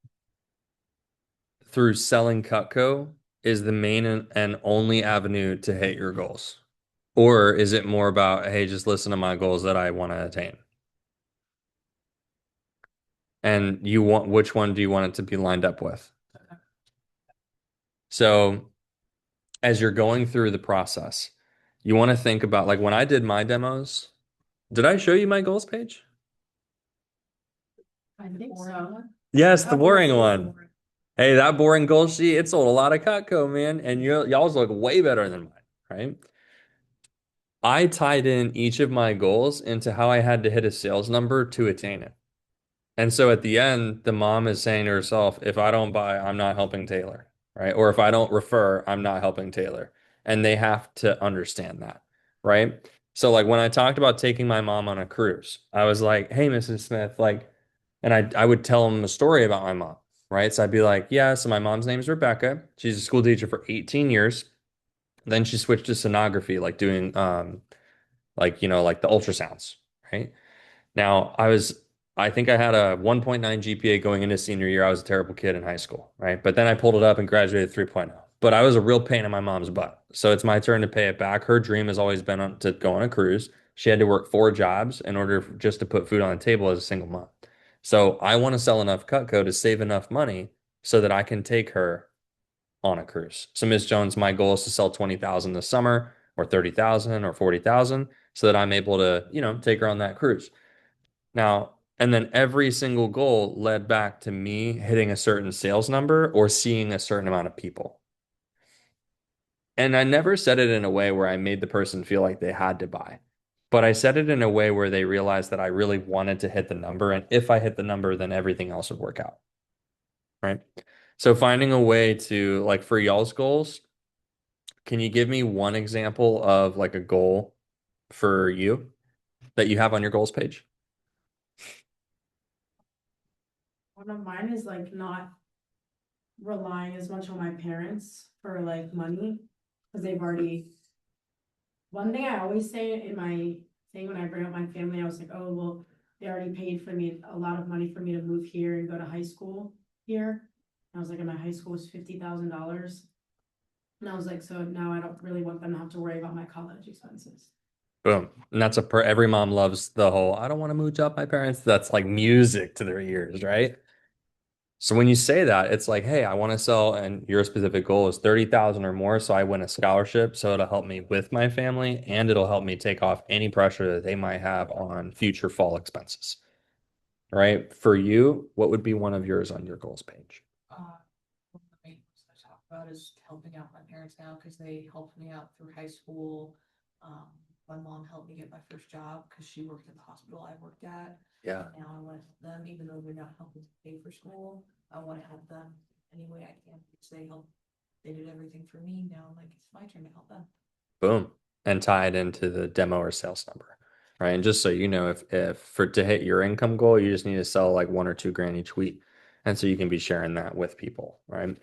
through selling Cutco is the main and only avenue to hit your goals? Or is it more about, hey, just listen to my goals that I want to attain? And which one do you want it to be lined up with? So as you're going through the process, you want to think about like when I did my demos, did I show you my goals page? I think so. Yes, the boring one. Hey, that boring goal sheet, it sold a lot of Cutco, man. And y'all's look way better than mine, right? I tied in each of my goals into how I had to hit a sales number to attain it. And so at the end, the mom is saying to herself, if I don't buy, I'm not helping Taylor, right? Or if I don't refer, I'm not helping Taylor. And they have to understand that, right? So like when I talked about taking my mom on a cruise, I was like, hey, Mrs. Smith, like, and I would tell them a story about my mom, right? So I'd be like, yeah, so my mom's name is Rebecca. She's a school teacher for 18 years. Then she switched to sonography, like doing like, like the ultrasounds, right? Now, I think I had a 1.9 GPA going into senior year. I was a terrible kid in high school, right? But then I pulled it up and graduated 3.0. But I was a real pain in my mom's butt. So it's my turn to pay it back. Her dream has always been to go on a cruise. She had to work 4 jobs in order just to put food on the table as a single mom. So I want to sell enough Cutco to save enough money so that I can take her on a cruise. So Miss Jones, my goal is to sell 20,000 this summer or 30,000 or 40,000 so that I'm able to, take her on that cruise. Now, and then every single goal led back to me hitting a certain sales number or seeing a certain amount of people. And I never said it in a way where I made the person feel like they had to buy, but I said it in a way where they realized that I really wanted to hit the number. And if I hit the number, then everything else would work out. Right. So finding a way to, like, for y'all's goals, can you give me one example of like a goal for you that you have on your goals page? One of mine is like not relying as much on my parents for like money, because they've already. One thing I always say in my thing when I bring up my family, I was like, oh, well, they already paid for me a lot of money for me to move here and go to high school here. I was like, and my high school was $50,000. And I was like, so now I don't really want them to have to worry about my college expenses. Boom. And that's every mom loves the whole, I don't want to mooch up my parents. That's like music to their ears, right? So when you say that, it's like, hey, I want to sell, and your specific goal is 30,000 or more, so I win a scholarship, so it'll help me with my family and it'll help me take off any pressure that they might have on future fall expenses. Right? For you, what would be one of yours on your goals page? One of the main things I talk about is helping out my parents now because they helped me out through high school. Um, my mom helped me get my first job because she worked at the hospital I worked at. Yeah. And now I want to help them, even though they're not helping pay for school. I want to help them any way I can because they did everything for me. Now, like, it's my turn to help them. Boom. And tie it into the demo or sales number. Right. And just so you know, if for to hit your income goal, you just need to sell like 1 or 2 grand each week. And so you can be sharing that with people, right?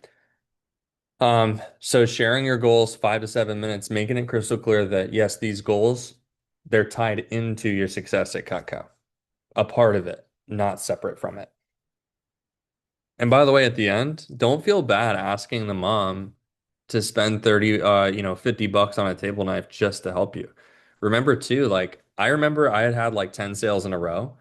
So sharing your goals 5 to 7 minutes, making it crystal clear that yes, these goals, they're tied into your success at Cutco, a part of it, not separate from it. And by the way, at the end, don't feel bad asking the mom to spend 30, $50 on a table knife just to help you. Remember too, like I remember I had had like 10 sales in a row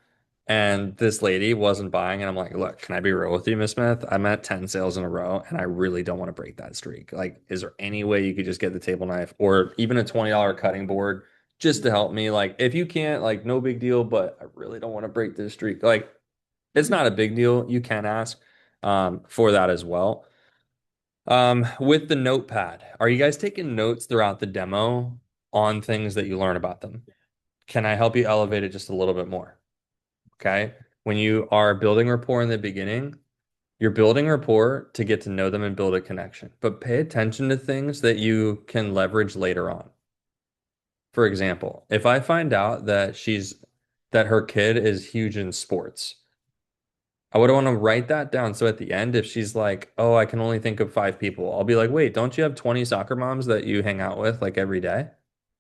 and this lady wasn't buying. And I'm like, look, can I be real with you, Miss Smith? I'm at 10 sales in a row and I really don't want to break that streak. Like, is there any way you could just get the table knife or even a $20 cutting board just to help me? Like, if you can't, like, no big deal, but I really don't want to break this streak. Like, it's not a big deal. You can ask for that as well. With the notepad, are you guys taking notes throughout the demo on things that you learn about them? Can I help you elevate it just a little bit more? Okay. When you are building rapport in the beginning, you're building rapport to get to know them and build a connection, but pay attention to things that you can leverage later on. For example, if I find out that her kid is huge in sports, I would want to write that down. So at the end, if she's like, oh, I can only think of 5 people, I'll be like, wait, don't you have 20 soccer moms that you hang out with like every day?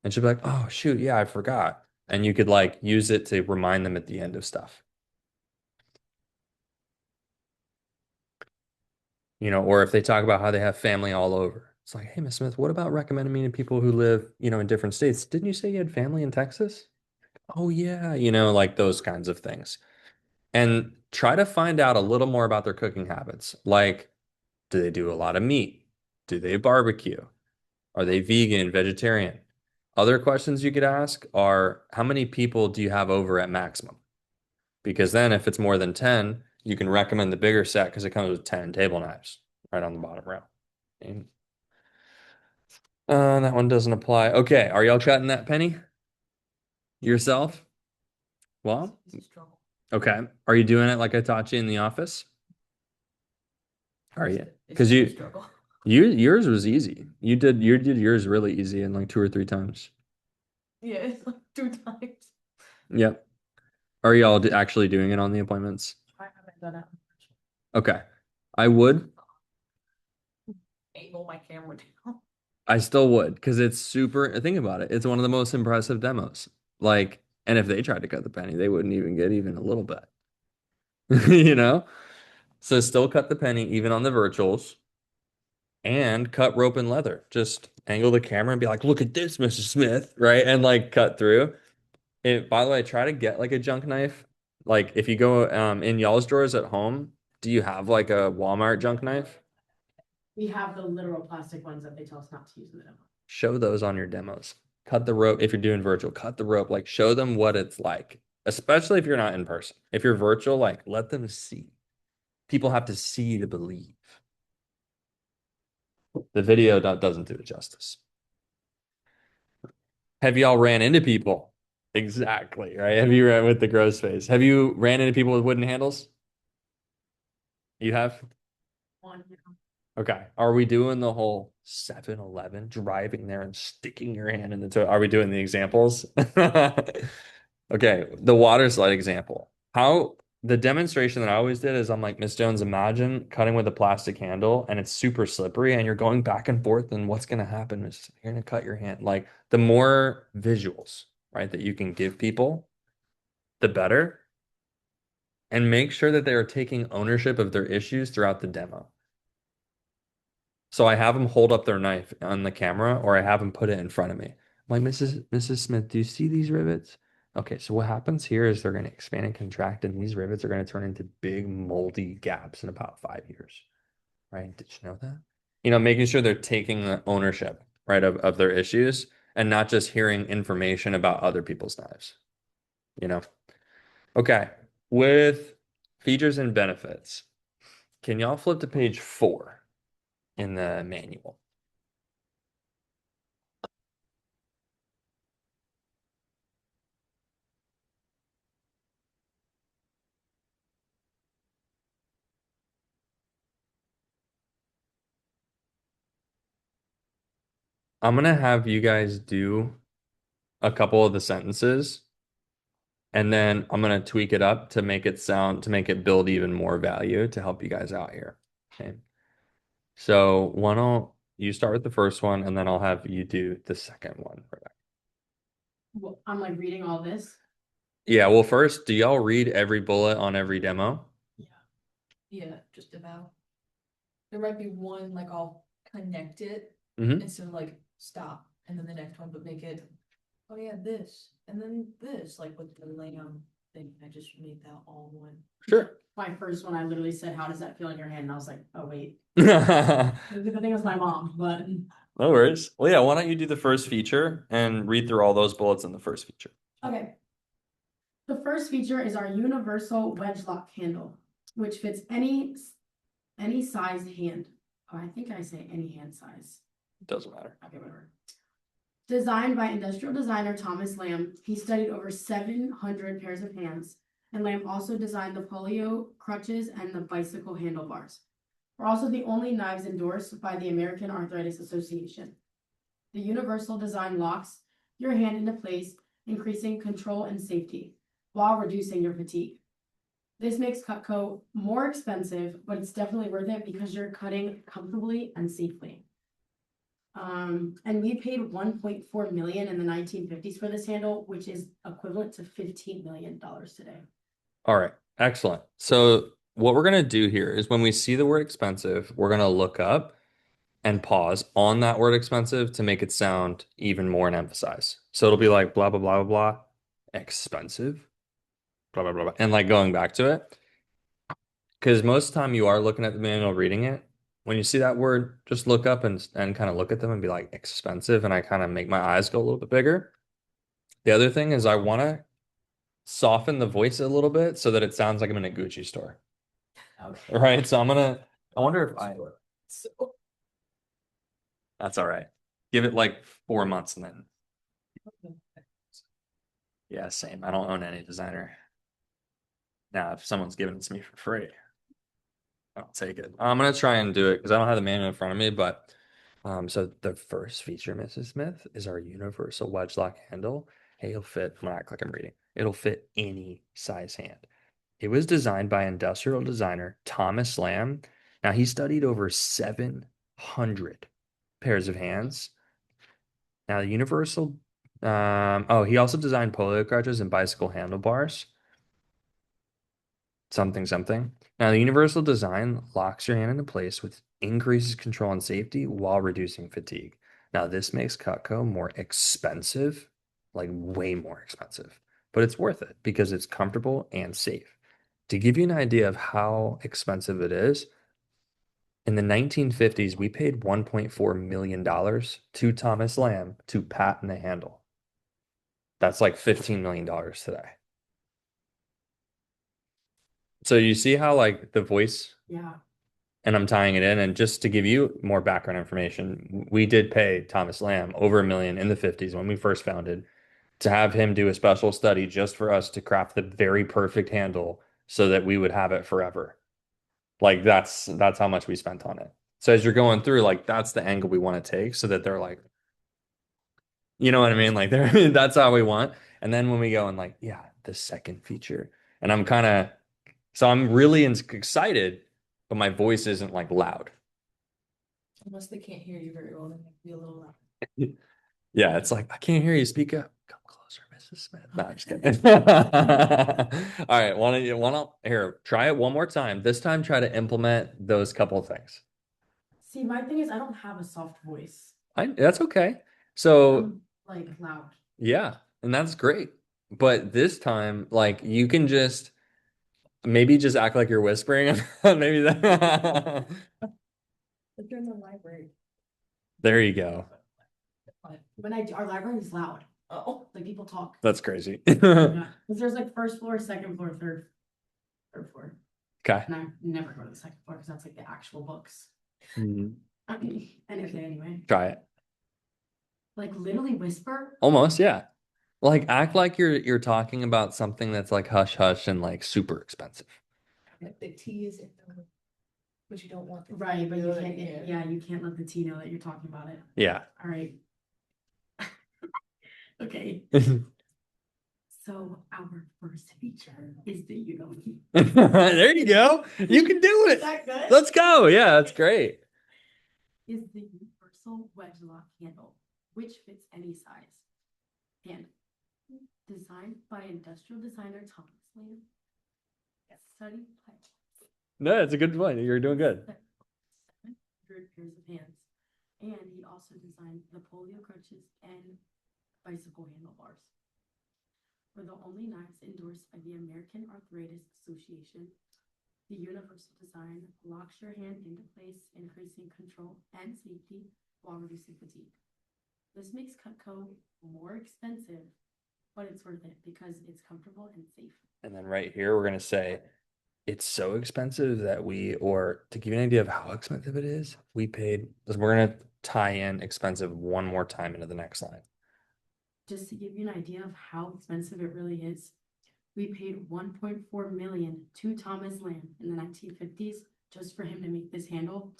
And she'll be like, oh, shoot, yeah, I forgot. And you could like use it to remind them at the end of stuff, or if they talk about how they have family all over. It's like, hey, Miss Smith, what about recommending me to people who live, in different states? Didn't you say you had family in Texas? Oh, yeah, like those kinds of things. And try to find out a little more about their cooking habits. Like, do they do a lot of meat? Do they barbecue? Are they vegan, vegetarian? Other questions you could ask are how many people do you have over at maximum? Because then if it's more than 10, you can recommend the bigger set because it comes with 10 table knives right on the bottom row. And, that one doesn't apply. Okay, are y'all cutting that penny? Yourself? Well, It's a struggle. okay. Are you doing it like I taught you in the office? Are you? It's Because still a struggle. yours was easy. You did yours really easy in like 2 or 3 times. Yeah, it's like 2 times. Yep. Are y'all actually doing it on the appointments? I haven't done it. Okay. I would. Angle my camera down. I still would because it's super. Think about it. It's one of the most impressive demos. Like, and if they tried to cut the penny, they wouldn't even get even a little bit. You know? So still cut the penny even on the virtuals and cut rope and leather. Just angle the camera and be like, look at this, Mrs. Smith, right? And like cut through. It, by the way, try to get like a junk knife. Like if you go in y'all's drawers at home, do you have like a Walmart junk knife? We have the literal plastic ones that they tell us not to use in the demo. Show those on your demos. Cut the rope if you're doing virtual, cut the rope, like show them what it's like, especially if you're not in person. If you're virtual, like let them see. People have to see to believe. The video doesn't do it justice. Have y'all ran into people? Exactly, right? Have you ran with the gross face? Have you ran into people with wooden handles? You have? One, Okay. Are we doing the whole 7-Eleven driving there and sticking your hand in the toe? Are we doing the examples? Okay, the water slide example. How the demonstration that I always did is I'm like, Miss Jones, imagine cutting with a plastic handle and it's super slippery and you're going back and forth, and what's going to happen is you're going to cut your hand. Like the more visuals, right, that you can give people, the better. And make sure that they are taking ownership of their issues throughout the demo. So I have them hold up their knife on the camera, or I have them put it in front of me. I'm like, Mrs. Smith, do you see these rivets? Okay, so what happens here is they're going to expand and contract, and these rivets are going to turn into big moldy gaps in about 5 years. Right? Did you know that? Making sure they're taking the ownership, right, of their issues and not just hearing information about other people's knives. You know? Okay. With features and benefits, can y'all flip to page 4 in the manual? I'm gonna have you guys do a couple of the sentences, and then I'm gonna tweak it up to make it build even more value to help you guys out here. Okay. So why don't you start with the first one, and then I'll have you do the second one. well, I'm like reading all this. Yeah, well, first, do y'all read every bullet on every demo? Yeah. Yeah, just about. There might be one, like I'll connect it Mm-hmm. instead of like stop and then the next one, but make it, oh yeah, this, and then this, like with the lamb thing. I just made that all one. Sure. My first one, I literally said, how does that feel in your hand? And I was like, oh, wait. No I think it was my mom, but worries. Well, yeah, why don't you do the first feature and read through all those bullets in the first feature? okay. The first feature is our universal wedge lock handle, which fits any size hand. Oh, I think I say any hand size. Doesn't matter. Okay, whatever. Designed by industrial designer Thomas Lamb, he studied over 700 pairs of hands, and Lamb also designed the polio crutches and the bicycle handlebars. We're also the only knives endorsed by the American Arthritis Association. The universal design locks your hand into place, increasing control and safety, while reducing your fatigue. This makes Cutco more expensive, but it's definitely worth it because you're cutting comfortably and safely. And we paid 1.4 million in the 1950s for this handle, which is equivalent to $15 million today. All right, excellent. So what we're gonna do here is when we see the word expensive, we're gonna look up and pause on that word expensive to make it sound even more and emphasize. So it'll be like blah blah blah blah blah, expensive, blah blah blah, blah, and like going back to it. Because most of the time you are looking at the manual, reading it. When you see that word, just look up and kind of look at them and be like expensive, and I kind of make my eyes go a little bit bigger. The other thing is I want to soften the voice a little bit so that it sounds like I'm in a Gucci store. Okay. Right? So I wonder if So that's all right. Give it like 4 months and then Yeah, same. I don't own any designer. Now, if someone's giving it to me for free, I'll take it. I'm gonna try and do it because I don't have the manual in front of me, but so the first feature, Mrs. Smith, is our universal wedge lock handle. Hey, it'll fit. I'm gonna act like I'm reading. It'll fit any size hand. It was designed by industrial designer Thomas Lamb. Now he studied over 700 pairs of hands. Now the universal, oh, he also designed polio crutches and bicycle handlebars. Something, something. Now, the universal design locks your hand into place with increases control and safety while reducing fatigue. Now, this makes Cutco more expensive, like way more expensive, but it's worth it because it's comfortable and safe. To give you an idea of how expensive it is, in the 1950s, we paid $1.4 million to Thomas Lamb to patent the handle. That's like $15 million today. So you see how like the voice Yeah. and I'm tying it in. And just to give you more background information, we did pay Thomas Lamb over $1 million in the 50s when we first founded to have him do a special study just for us to craft the very perfect handle so that we would have it forever. Like that's how much we spent on it. So as you're going through, like that's the angle we want to take so that they're like, you know what I mean? Like they're that's how we want. And then when we go and like, yeah, the second feature. And I'm kind of so I'm really excited, but my voice isn't like loud. Unless they can't hear you very well, then it'd be a little loud. Yeah, it's like, I can't hear you. Speak up. Come closer, Mrs. Smith. No, I'm just kidding. All right, here, try it one more time. This time, try to implement those couple of things. See, my thing is I don't have a soft voice. That's okay. So, I'm like loud. yeah, and that's great. But this time, like, you can just maybe just act like you're whispering. Maybe that. But you're in the library. There you go. When our library is loud. Oh, Like people talk. That's crazy. Yeah. Because there's like first floor, second floor, third floor. Okay. And I never go to the second floor because that's like the actual books. Mhm. And if they anyway. Try it. Like literally whisper. Almost, yeah. Like act like you're talking about something that's like hush hush and like super expensive. like the T is in the, but you don't want the Right, but you really, can't yeah, you can't let the T know that you're talking about it. Yeah. All right. Okay. So our first feature is the There you go. You can do Is it. that good? Let's go. Yeah, that's great. Is the universal wedge lock handle, which fits any size. And designed by industrial designer Thomas Lamb. Studied by No, it's a good point. You're doing good. 700 pairs of hands. And he also designed the polio crutches and bicycle handlebars. We're the only knives endorsed by the American Arthritis Association. The universal design locks your hand into place, increasing control and safety while reducing fatigue. This makes Cutco more expensive, but it's worth it because it's comfortable and safe. And then right here, we're gonna say it's so expensive that or to give you an idea of how expensive it is, we're gonna tie in expensive one more time into the next line. Just to give you an idea of how expensive it really is, we paid 1.4 million to Thomas Lamb in the 1950s just for him to make this handle,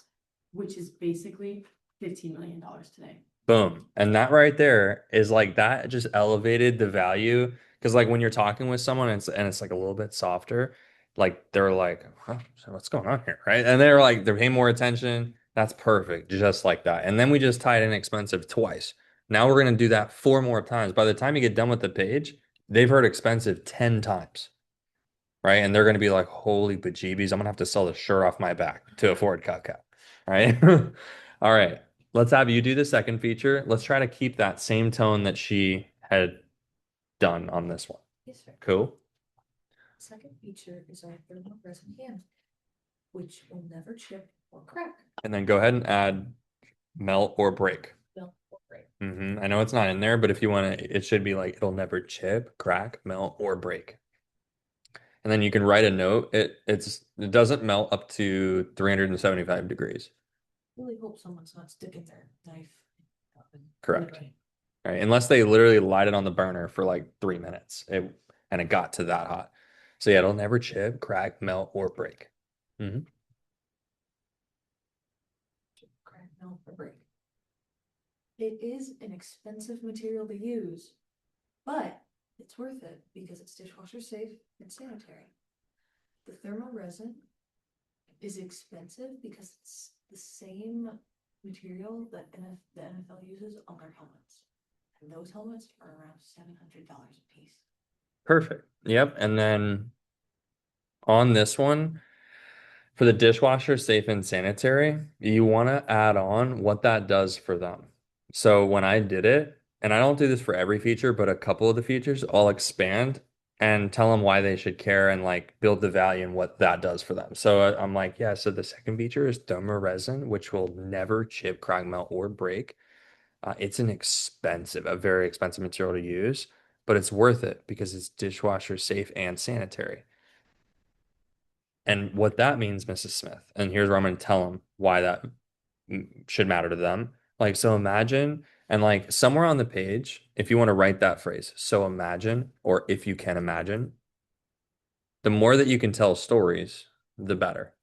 which is basically $15 million today. Boom. And that right there is like that just elevated the value. Because like when you're talking with someone and it's like a little bit softer, like they're like, huh, so what's going on here? Right. And they're paying more attention. That's perfect. Just like that. And then we just tied in expensive twice. Now we're gonna do that 4 more times. By the time you get done with the page, they've heard expensive 10 times. Right. And they're gonna be like, holy bejeebies, I'm gonna have to sell the shirt off my back to afford Cupcake. Right. All right. Let's have you do the second feature. Let's try to keep that same tone that she had done on this one. yes, sir. Cool. Second feature is our thermal resin hand, which will never chip or crack. And then go ahead and add melt or break. Melt or break. I know it's not in there, but if you want to, it should be like it'll never chip, crack, melt, or break. And then you can write a note. It doesn't melt up to 375 degrees. Really hope someone's not sticking their knife. Correct. right? Unless they literally light it on the burner for like 3 minutes, and it got to that hot. So yeah, it'll never chip, crack, melt, or break. Hmm. Crack, melt, or break. It is an expensive material to use, but it's worth it because it's dishwasher safe and sanitary. The thermal resin is expensive because it's the same material that the NFL uses on their helmets. And those helmets are around $700 a piece. Perfect. Yep. And then on this one, for the dishwasher safe and sanitary, you want to add on what that does for them. So when I did it, and I don't do this for every feature, but a couple of the features, I'll expand and tell them why they should care and like build the value and what that does for them. So I'm like, yeah, so the second feature is thermal resin, which will never chip, crack, melt, or break. It's a very expensive material to use, but it's worth it because it's dishwasher safe and sanitary. And what that means, Mrs. Smith, and here's where I'm going to tell them why that should matter to them. Like, so imagine, and like somewhere on the page, if you want to write that phrase, so imagine, or if you can imagine, the more that you can tell stories, the better.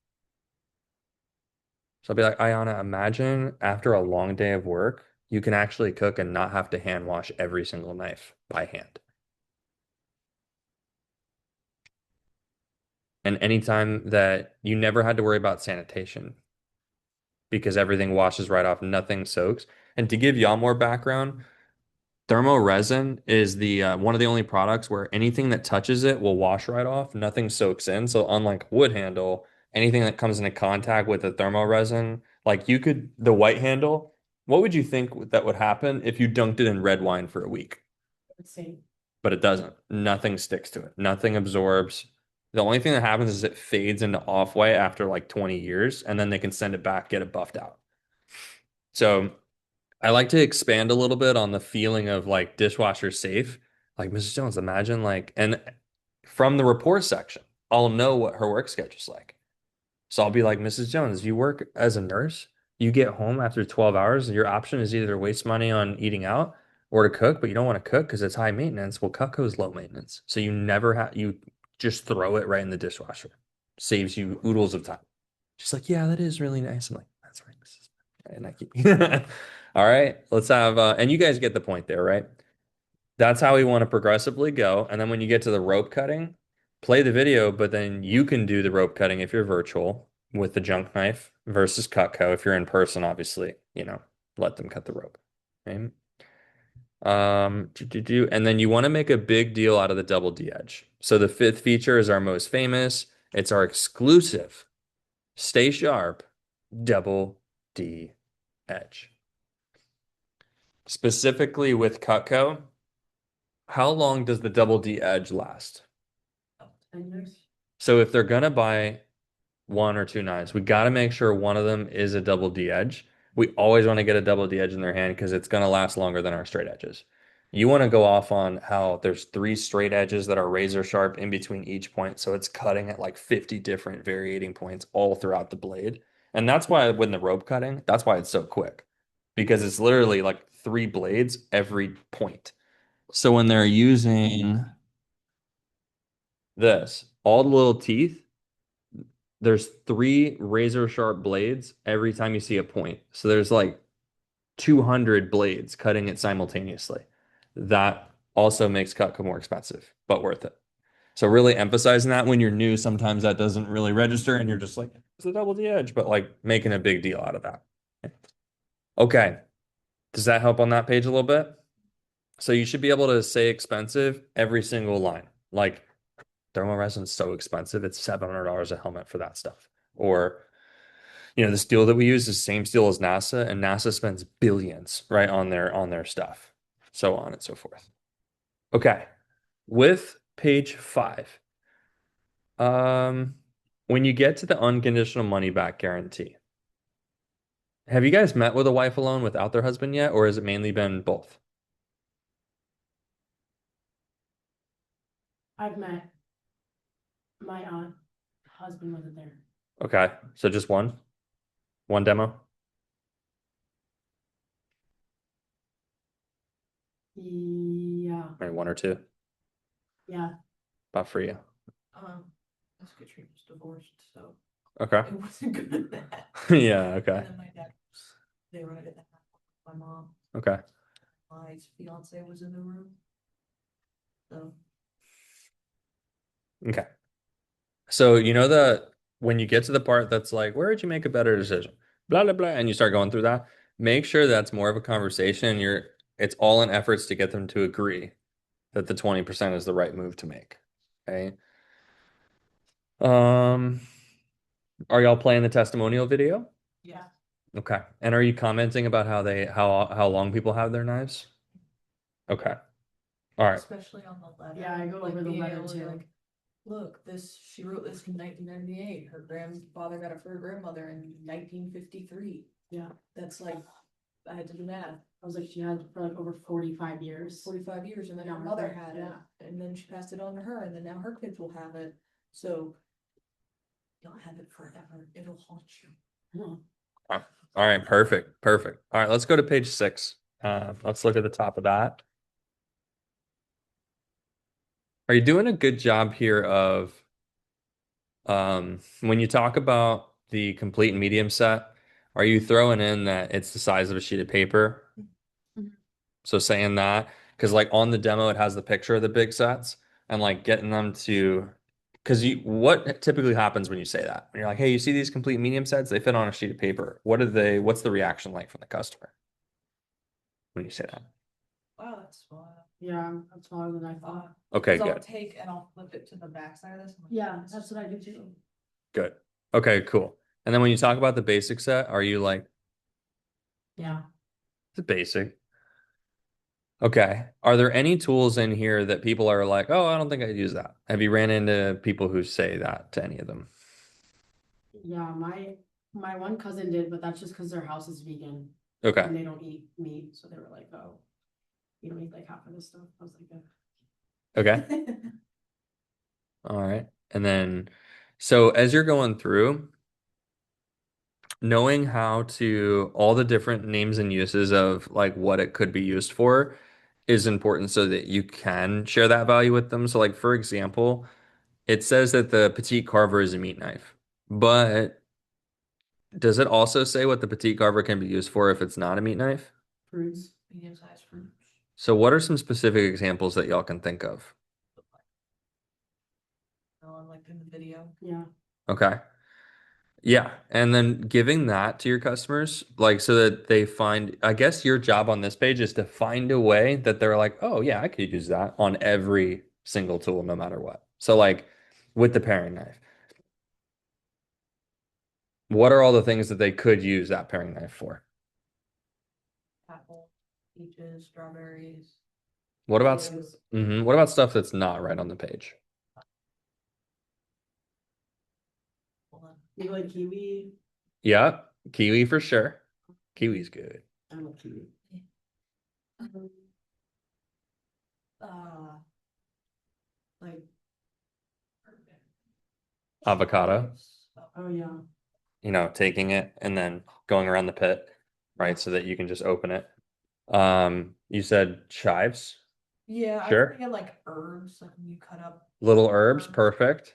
So I'll be like, Ayana, imagine after a long day of work, you can actually cook and not have to hand wash every single knife by hand. And anytime that you never had to worry about sanitation because everything washes right off, nothing soaks. And to give y'all more background, thermo resin is the one of the only products where anything that touches it will wash right off, nothing soaks in. So unlike wood handle, anything that comes into contact with the thermo resin, like the white handle, what would you think that would happen if you dunked it in red wine for a week? Let's see. But it doesn't. Nothing sticks to it. Nothing absorbs. The only thing that happens is it fades into off-white after like 20 years, and then they can send it back, get it buffed out. So I like to expand a little bit on the feeling of like dishwasher safe. Like Mrs. Jones, imagine like, and from the report section, I'll know what her work schedule's like. So I'll be like, Mrs. Jones, you work as a nurse, you get home after 12 hours, your option is either to waste money on eating out or to cook, but you don't want to cook because it's high maintenance. Well, Cutco is low maintenance. So you just throw it right in the dishwasher. Saves you oodles of time. She's like, yeah, that is really nice. I'm like, that's right, Mrs. And I keep, all right, let's have, and you guys get the point there, right? That's how we want to progressively go. And then when you get to the rope cutting, play the video, but then you can do the rope cutting if you're virtual with the junk knife versus Cutco. If you're in person, obviously, let them cut the rope. Okay. And then you want to make a big deal out of the double D edge. So the fifth feature is our most famous. It's our exclusive Stay Sharp double D edge. Specifically with Cutco, how long does the double D edge last? 10 years. So if they're gonna buy one or two knives, we got to make sure one of them is a double D edge. We always want to get a double D edge in their hand because it's gonna last longer than our straight edges. You want to go off on how there's three straight edges that are razor sharp in between each point, so it's cutting at like 50 different varying points all throughout the blade. And that's why when the rope cutting, that's why it's so quick because it's literally like three blades every point. So when they're using this, all the little teeth, there's three razor sharp blades every time you see a point. So there's like 200 blades cutting it simultaneously. That also makes Cutco more expensive, but worth it. So really emphasizing that when you're new, sometimes that doesn't really register and you're just like, it's a double D edge, but like making a big deal out of that. Okay. Does that help on that page a little bit? So you should be able to say expensive every single line. Like thermal resin's so expensive, it's $700 a helmet for that stuff. Or, the steel that we use is the same steel as NASA, and NASA spends billions, right, on their stuff. So on and so forth. Okay. With page 5, um, when you get to the unconditional money back guarantee, have you guys met with a wife alone without their husband yet, or has it mainly been both? I've met my aunt, husband wasn't there. Okay. So just one demo. Yeah, Maybe one or two, yeah. about for you. Miss Katrina was divorced, so Okay. it wasn't good at that. Yeah, okay. And then my dad, they were at it, my mom, Okay. my fiance was in the room, so. Okay. So you know that when you get to the part that's like, where would you make a better decision? Blah blah blah, and you start going through that, make sure that's more of a conversation. It's all in efforts to get them to agree that the 20% is the right move to make. Okay. Um, are y'all playing the testimonial video? Yeah. Okay. And are you commenting about how long people have their knives? Okay. All right. Especially on the letter. Yeah, I go like over the being letter able to, too. like, look, she wrote this in 1998. Her grandfather got it for her grandmother in 1953. Yeah. That's like, I had to do math. I was like, she had it for like over 45 years. 45 years, and then Yeah, her mother had it, yeah. and then she passed it on to her, and then now her kids will have it. So you'll have it forever. It'll haunt you. Hmm. All right. Perfect. Perfect. All right. Let's go to page 6. Let's look at the top of that. Are you doing a good job here of when you talk about the complete and medium set, are you throwing in that it's the size of a sheet of paper? Mhm. So saying that, because like on the demo, it has the picture of the big sets and like getting them to, because what typically happens when you say that? When you're like, hey, you see these complete medium sets? They fit on a sheet of paper. What's the reaction like from the customer when you say that? Wow, that's fun. Yeah, that's smaller than I thought. Okay, I'll good, take and I'll flip it to the back side of this. Yeah, that's what I do too. good. Okay, cool. And then when you talk about the basic set, are you like, Yeah. it's basic? Okay. Are there any tools in here that people are like, oh, I don't think I'd use that? Have you ran into people who say that to any of them? Yeah, my one cousin did, but that's just because their house is vegan Okay. and they don't eat meat. So they were like, oh, you don't eat like half of this stuff. I was like, Okay. All right. And then, so as you're going through, knowing how to all the different names and uses of like what it could be used for is important so that you can share that value with them. So, like, for example, it says that the petite carver is a meat knife, but does it also say what the petite carver can be used for if it's not a meat knife? fruits. Medium sized fruits. So, what are some specific examples that y'all can think of? Like in the video. Yeah. Okay. Yeah. And then giving that to your customers, like so that they find, I guess your job on this page is to find a way that they're like, oh, yeah, I could use that on every single tool, no matter what. So, like with the paring knife, what are all the things that they could use that paring knife for? Apple, peaches, strawberries. What about, Potatoes. what about stuff that's not right on the page? Hold on. You like kiwi? Yeah, kiwi for sure. Kiwi's good. I love kiwi. Uh, like Avocado, chives. Oh yeah. taking it and then going around the pit, right? So that you can just open it. You said chives, Yeah, I sure. think of like herbs, like when you cut up Little herbs, perfect.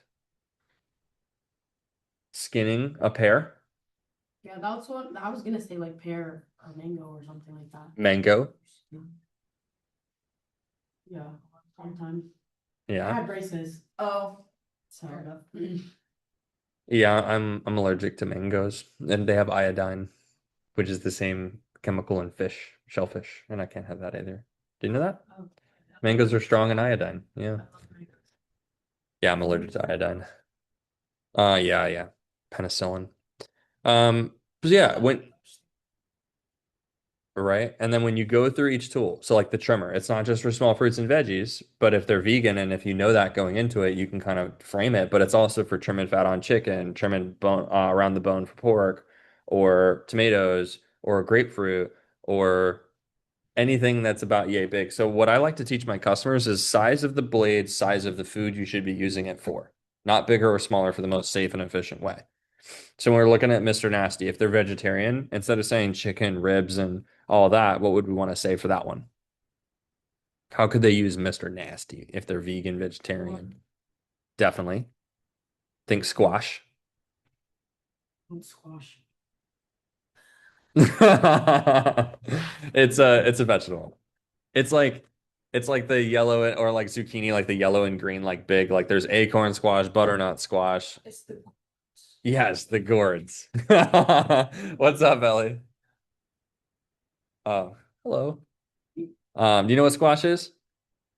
Skinning a pear, Yeah, that's what I was gonna say, like pear or mango or something like that. mango. Yeah, sometimes. I Yeah. have braces, Oh, so. fair enough. Yeah, I'm allergic to mangoes and they have iodine, which is the same chemical in fish, shellfish, and I can't have that either. Do you know that? Oh, Mangoes are strong in iodine. Yeah. Yeah, I'm allergic to iodine. Yeah, yeah. Penicillin. But yeah, right? And then when you go through each tool, so like the trimmer, it's not just for small fruits and veggies, but if they're vegan and if you know that going into it, you can kind of frame it, but it's also for trimming fat on chicken, trimming bone around the bone for pork, or tomatoes, or grapefruit, or anything that's about yay big. So what I like to teach my customers is size of the blade, size of the food you should be using it for, not bigger or smaller for the most safe and efficient way. So when we're looking at Mr. Nasty, if they're vegetarian, instead of saying chicken, ribs, and all that, what would we want to say for that one? How could they use Mr. Nasty if they're vegan, vegetarian? Definitely. Think squash. Squash. It's a vegetable. It's like it's like the yellow or like zucchini, like the yellow and green, like big. Like there's acorn squash, butternut squash. It's the. Yes, the gourds. What's up, Ellie? Oh, hello. Do you know what squash is?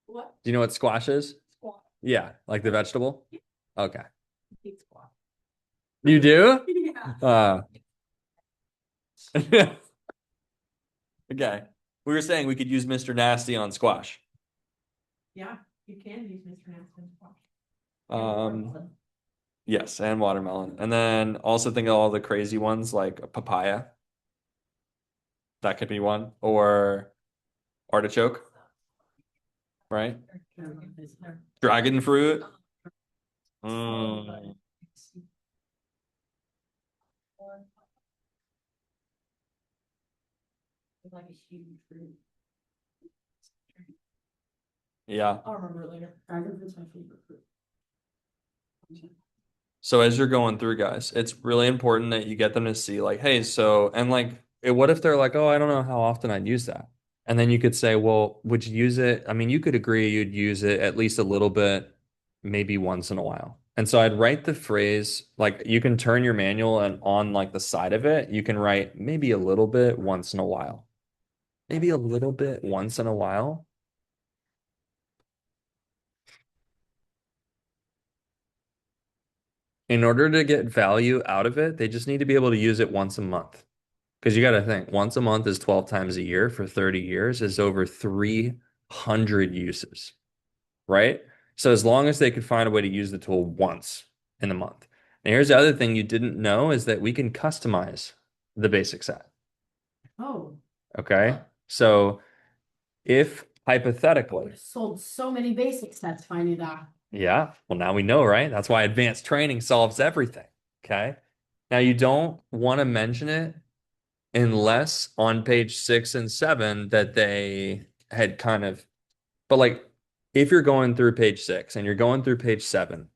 What? Do you know what squash is? Squash. Yeah, like the vegetable? Okay. Big squash. You do? Yeah. Okay. We were saying we could use Mr. Nasty on squash. Yeah, you can use Mr. Nasty squash. Um, yes, and watermelon. And then also think of all the crazy ones like papaya. That could be one. Or artichoke, right? Dragon fruit. Mm, Like a huge fruit. yeah. I'll remember it later. Dragon fruit's my favorite fruit. So as you're going through, guys, it's really important that you get them to see like, hey, so and like, what if they're like, oh, I don't know how often I'd use that. And then you could say, well, would you use it? I mean, you could agree you'd use it at least a little bit, maybe once in a while. And so I'd write the phrase, like you can turn your manual and on like the side of it, you can write maybe a little bit once in a while. Maybe a little bit once in a while. In order to get value out of it, they just need to be able to use it once a month. Because you got to think, once a month is 12 times a year for 30 years is over 300 uses, right? So as long as they could find a way to use the tool once in the month. And here's the other thing you didn't know is that we can customize the basic set. Oh, Okay. So if I would hypothetically, have sold so many basic sets if I knew that. yeah, well, now we know, right? That's why advanced training solves everything. Okay. Now you don't want to mention it unless on page 6 and 7 that they had kind of, but like if you're going through page 6 and you're going through page 7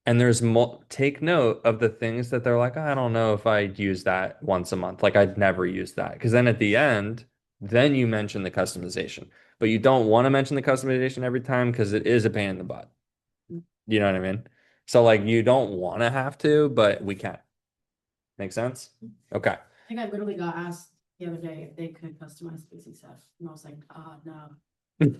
and take note of the things that they're like, I don't know if I'd use that once a month. Like I'd never use that. Because then at the end, then you mention the customization. But you don't want to mention the customization every time because it is a pain in the butt. You know what I mean? So like you don't want to have to, but we can. Make sense? Okay. I think I literally got asked the other day if they could customize basic sets. And I was like, no.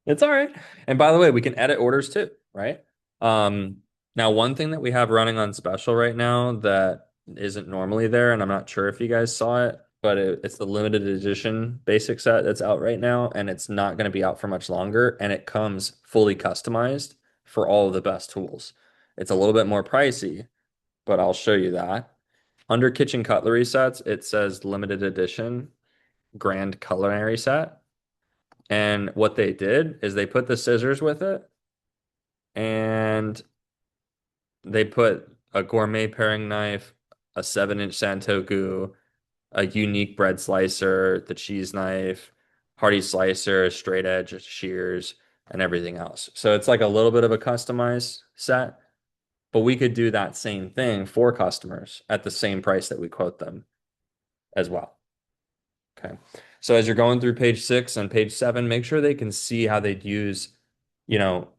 It's all right. And by the way, we can edit orders too, right? Now one thing that we have running on special right now that isn't normally there, and I'm not sure if you guys saw it, but it's the limited edition basic set that's out right now, and it's not going to be out for much longer, and it comes fully customized for all of the best tools. It's a little bit more pricey, but I'll show you that. Under kitchen cutlery sets, it says limited edition grand culinary set. And what they did is they put the scissors with it and they put a gourmet paring knife, a 7-inch Santoku, a unique bread slicer, the cheese knife, hearty slicer, straight edge shears, and everything else. So it's like a little bit of a customized set, but we could do that same thing for customers at the same price that we quote them as well. Okay. So as you're going through page 6 and page 7, make sure they can see how they'd use,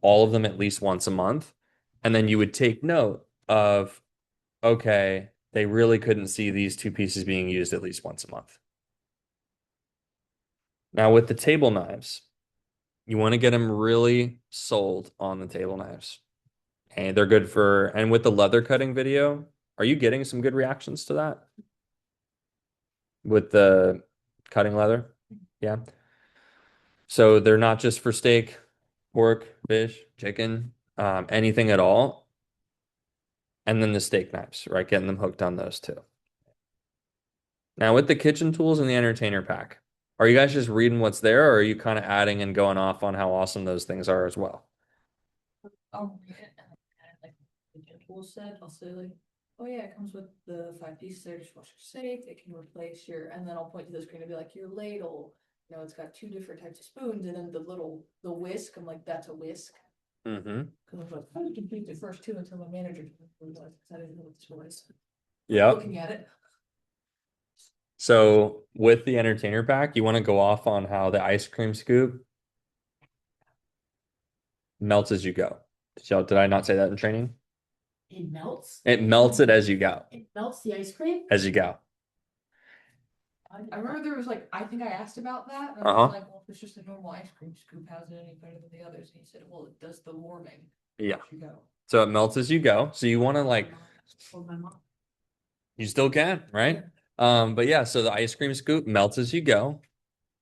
all of them at least once a month. And then you would take note of, okay, they really couldn't see these two pieces being used at least once a month. Now with the table knives, you want to get them really sold on the table knives. And they're good and with the leather cutting video, are you getting some good reactions to that? With the cutting leather? Yeah. So they're not just for steak, pork, fish, chicken, anything at all. And then the steak knives, right? Getting them hooked on those too. Now with the kitchen tools and the entertainer pack, are you guys just reading what's there or are you kind of adding and going off on how awesome those things are as well? I'll read it and then add like the gym tool set. I'll say like, oh yeah, it comes with the 5 pieces there, dishwasher safe. It can replace and then I'll point to the screen and be like, your ladle, You know, it's got two different types of spoons, and then the whisk, I'm like, that's a whisk. Mm-hmm. Cause I was like, I was confused at first too until my manager told me what it was, 'cause I didn't know what this was. Yep. Looking at it. So with the entertainer pack, you want to go off on how the ice cream scoop melts as you go. Did I not say that in training? It melts? It melts it as you go. It melts the ice cream? As you go. I remember there was like, I think I asked about that, and I Uh-huh. was like, well, if it's just a normal ice cream scoop, how's it any better than the others? And he said, well, it does the warming. Yeah. As you go. So it melts as you go. So you want to like, Told my mom. you still can, right? But yeah, so the ice cream scoop melts as you go,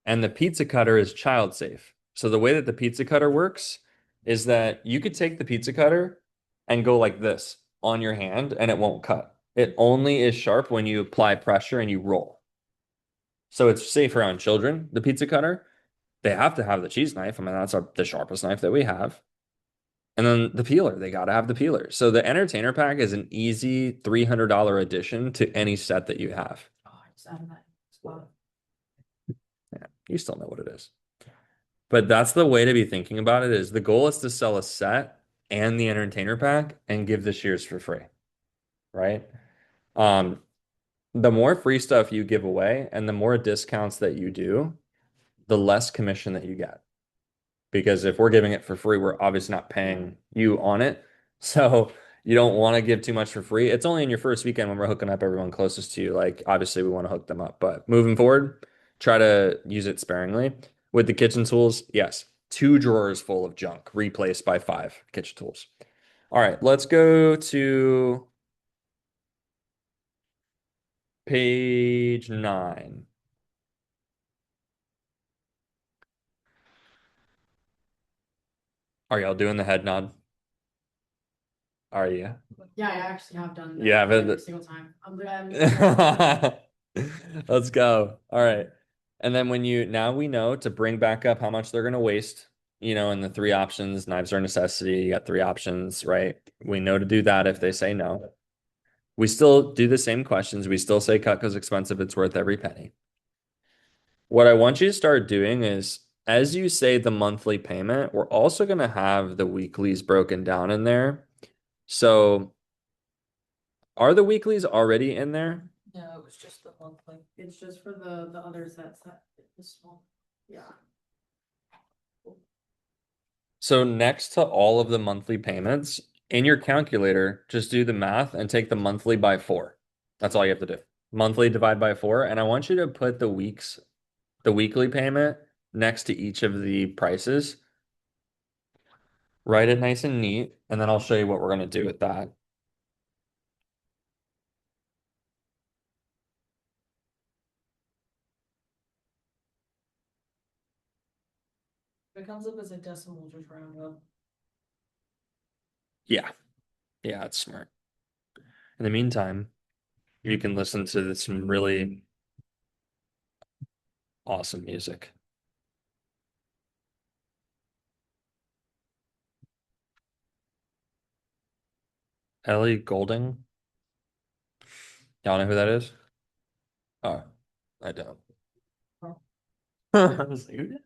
and the pizza cutter is child safe. So the way that the pizza cutter works is that you could take the pizza cutter and go like this on your hand and it won't cut. It only is sharp when you apply pressure and you roll. So it's safe around children, the pizza cutter. They have to have the cheese knife. I mean, that's the sharpest knife that we have. And then the peeler, they got to have the peeler. So the entertainer pack is an easy $300 addition to any set that you have. Oh, I just added that. Wow. Yeah, you still know what it is. But that's the way to be thinking about it is the goal is to sell a set and the entertainer pack and give the shears for free, right? Um, the more free stuff you give away and the more discounts that you do, the less commission that you get. Because if we're giving it for free, we're obviously not paying you on it. So you don't want to give too much for free. It's only in your first weekend when we're hooking up everyone closest to you. Like, obviously, we want to hook them up, but moving forward, try to use it sparingly. With the kitchen tools, yes, 2 drawers full of junk replaced by 5 kitchen tools. All right, let's go to page 9. Are y'all doing the head nod? Are you? Yeah, I actually have done that Yeah, but every single time. I'm let's go. All right. And then now we know to bring back up how much they're going to waste, in the 3 options. Knives are a necessity. You got 3 options, right? We know to do that if they say no. We still do the same questions. We still say Cutco's expensive. It's worth every penny. What I want you to start doing is, as you say the monthly payment, we're also going to have the weeklies broken down in there. So are the weeklies already in there? No, it was just the monthly. It's just for the other sets that is small. Yeah. So next to all of the monthly payments, in your calculator, just do the math and take the monthly by 4. That's all you have to do. Monthly divide by 4. And I want you to put the weekly payment next to each of the prices. Write it nice and neat, and then I'll show you what we're going to do with that. If it comes up as a decimal, just round up. Yeah. Yeah, it's smart. In the meantime, you can listen to some really awesome music. Ellie Goulding. Y'all know who that is? Oh, I don't. I was like, who did?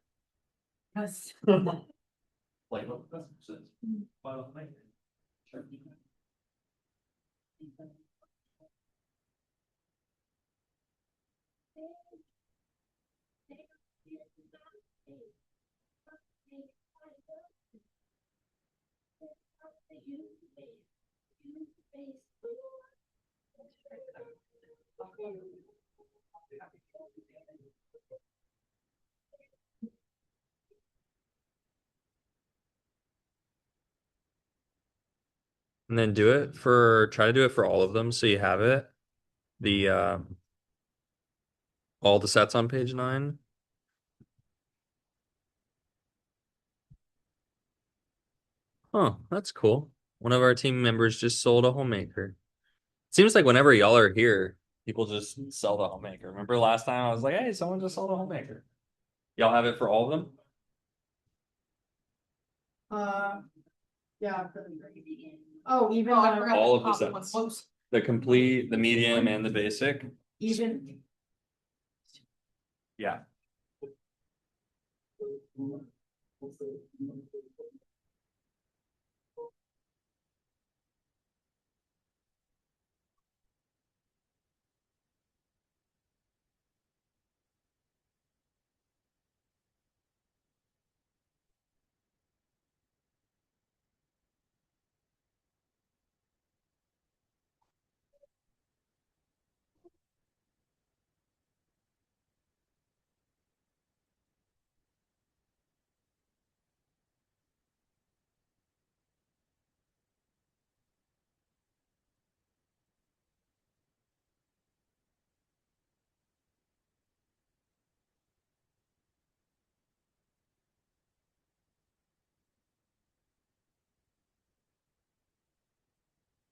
Yes. And then try to do it for all of them so you have it. The all the sets on page 9. Oh, that's cool. One of our team members just sold a homemaker. Seems like whenever y'all are here, people just sell the homemaker. Remember last time I was like, hey, someone just sold a homemaker. Y'all have it for all of them? Yeah. Oh, even Oh, I forgot All the of the top one. sets. Whoops. The complete, the medium, and the basic. even Yeah.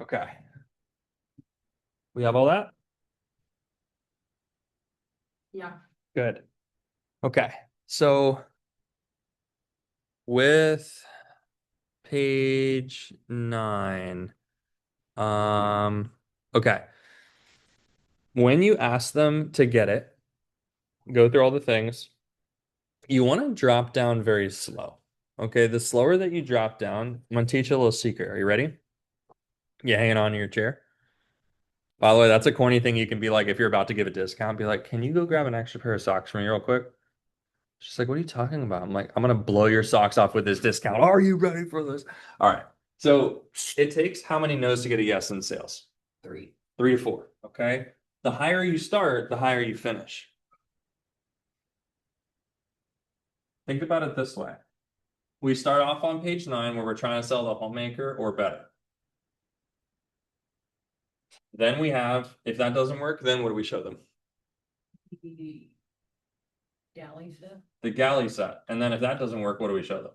Okay. We have all that? Yeah. Good. Okay. So with page 9, okay. When you ask them to get it, go through all the things, you want to drop down very slow. Okay, the slower that you drop down, I'm gonna teach you a little secret. Are you ready? You hanging on to your chair? By the way, that's a corny thing you can be like if you're about to give a discount, be like, can you go grab an extra pair of socks for me real quick? She's like, what are you talking about? I'm like, I'm gonna blow your socks off with this discount. Are you ready for this? All right. So it takes how many no's to get a yes in sales? Three. 3 to 4. Okay. The higher you start, the higher you finish. Think about it this way. We start off on page 9 where we're trying to sell the homemaker or better. Then we have, if that doesn't work, then what do we show them? The galley set, The galley set. And then if that doesn't work, what do we show them?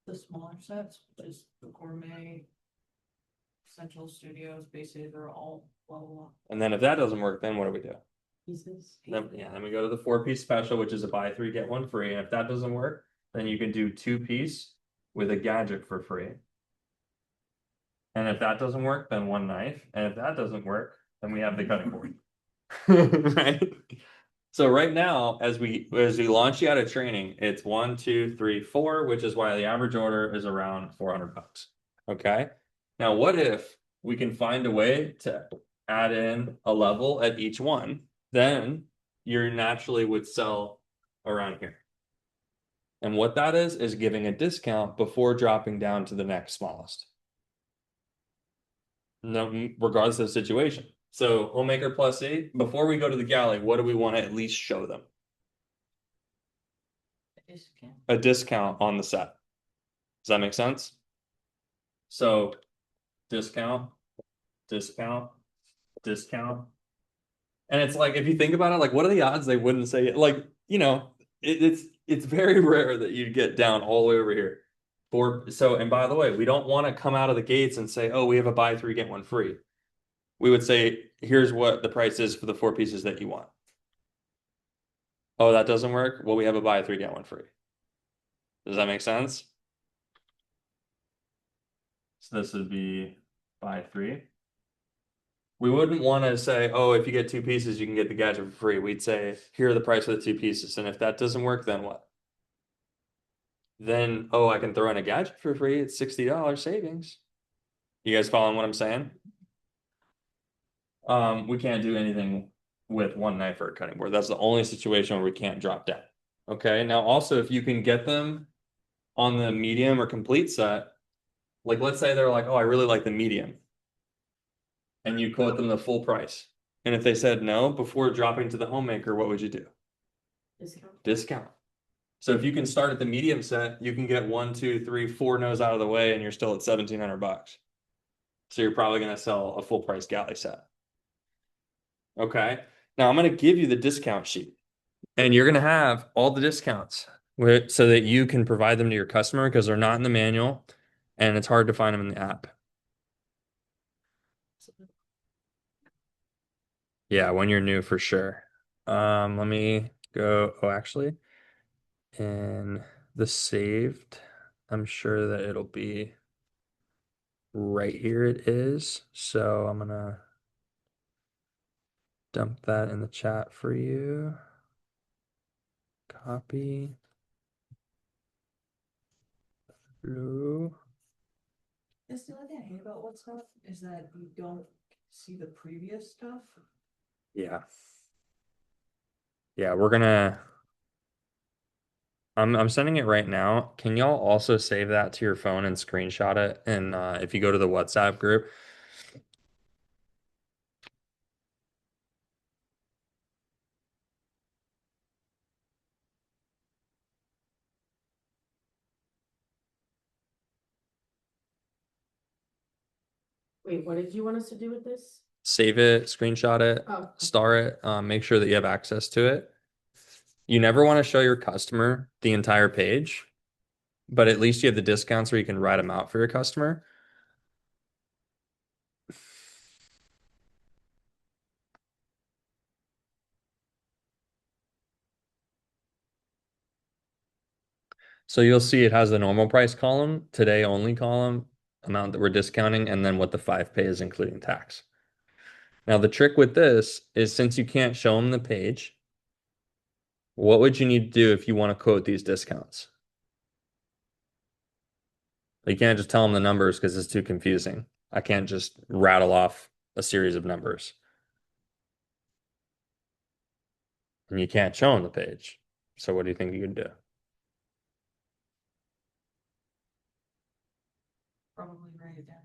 the smaller sets, which is the gourmet, essential studios, basically they're all blah, blah, blah. And then if that doesn't work, then what do we do? Pieces. Then we go to the 4-piece special, which is a buy 3, get 1 free. And if that doesn't work, then you can do 2-piece with a gadget for free. And if that doesn't work, then 1 knife. And if that doesn't work, then we have the cutting board. Right? So right now, as we launch you out of training, it's 1, 2, 3, 4, which is why the average order is around $400. Okay. Now, what if we can find a way to add in a level at each one? Then you naturally would sell around here. And what that is giving a discount before dropping down to the next smallest. No, regardless of the situation. So Homemaker Plus C, before we go to the galley, what do we want to at least show them? Discount. A discount on the set. Does that make sense? So discount, discount, discount. And it's like, if you think about it, like, what are the odds they wouldn't say it? Like, it's very rare that you get down all the way over here. And by the way, we don't want to come out of the gates and say, oh, we have a buy 3, get 1 free. We would say, here's what the price is for the 4 pieces that you want. Oh, that doesn't work? Well, we have a buy 3, get 1 free. Does that make sense? So this would be buy 3. We wouldn't want to say, oh, if you get 2 pieces, you can get the gadget for free. We'd say, here are the price of the 2 pieces. And if that doesn't work, then what? Then, oh, I can throw in a gadget for free. It's $60 savings. You guys following what I'm saying? We can't do anything with 1 knife or a cutting board. That's the only situation where we can't drop down. Okay. Now, also, if you can get them on the medium or complete set, like let's say they're like, oh, I really like the medium, and you quote them the full price. And if they said no before dropping to the homemaker, what would you do? Discount. Discount. So if you can start at the medium set, you can get 1, 2, 3, 4 no's out of the way, and you're still at $1,700. So you're probably going to sell a full price galley set. Okay. Now I'm going to give you the discount sheet, and you're going to have all the discounts so that you can provide them to your customer because they're not in the manual and it's hard to find them in the app. Yeah, when you're new for sure. Let me go. Oh, actually, in the saved, I'm sure that it'll be right here. It is. So I'm gonna dump that in the chat for you. Copy. Blue. That's the only thing I hate about what stuff is that you don't see the previous stuff. Yeah. Yeah, we're gonna I'm sending it right now. Can y'all also save that to your phone and screenshot it? And if you go to the WhatsApp group, Wait, what did you want us to do with this? save it, screenshot it, Oh, star it, make sure that you have access to it. You never want to show your customer the entire page, but at least you have the discounts where you can write them out for your customer. So you'll see it has the normal price column, today only column, amount that we're discounting, and then what the 5 pay is including tax. Now the trick with this is since you can't show them the page, what would you need to do if you want to quote these discounts? You can't just tell them the numbers because it's too confusing. I can't just rattle off a series of numbers. And you can't show them the page. So what do you think you could do? Probably write it down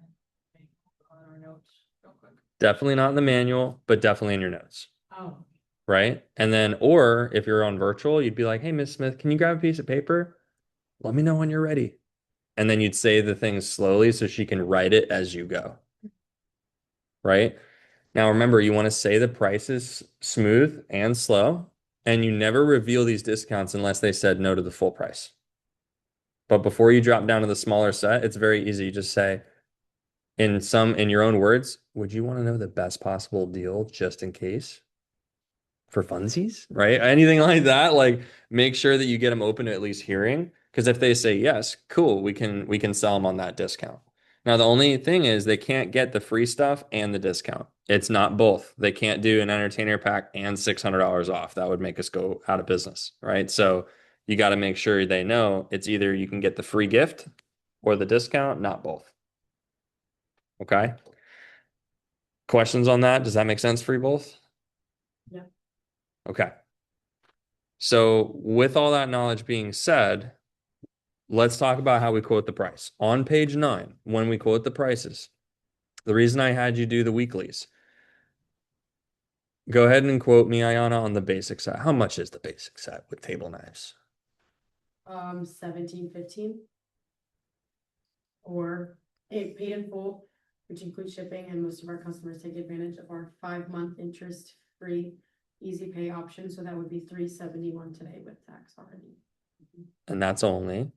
on our notes real quick. Definitely not in the manual, but definitely in your notes, oh, right? And then, or if you're on virtual, you'd be like, hey, Miss Smith, can you grab a piece of paper? Let me know when you're ready. And then you'd say the things slowly so she can write it as you go, right? Now, remember, you want to say the prices smooth and slow, and you never reveal these discounts unless they said no to the full price. But before you drop down to the smaller set, it's very easy. You just say, in your own words, would you want to know the best possible deal just in case? For funsies, right? Anything like that, like make sure that you get them open to at least hearing. Because if they say yes, cool, we can sell them on that discount. Now the only thing is they can't get the free stuff and the discount. It's not both. They can't do an entertainer pack and $600 off. That would make us go out of business, right? So you got to make sure they know it's either you can get the free gift or the discount, not both. Okay. Questions on that? Does that make sense for you both? yeah. Okay. So, with all that knowledge being said, let's talk about how we quote the price. On page 9, when we quote the prices, the reason I had you do the weeklies, go ahead and quote me, Ayana, on the basic set. How much is the basic set with table knives? 17.15. Or it paid in full, which includes shipping, and most of our customers take advantage of our 5-month interest-free easy pay option. So that would be $371 today with tax already. And that's only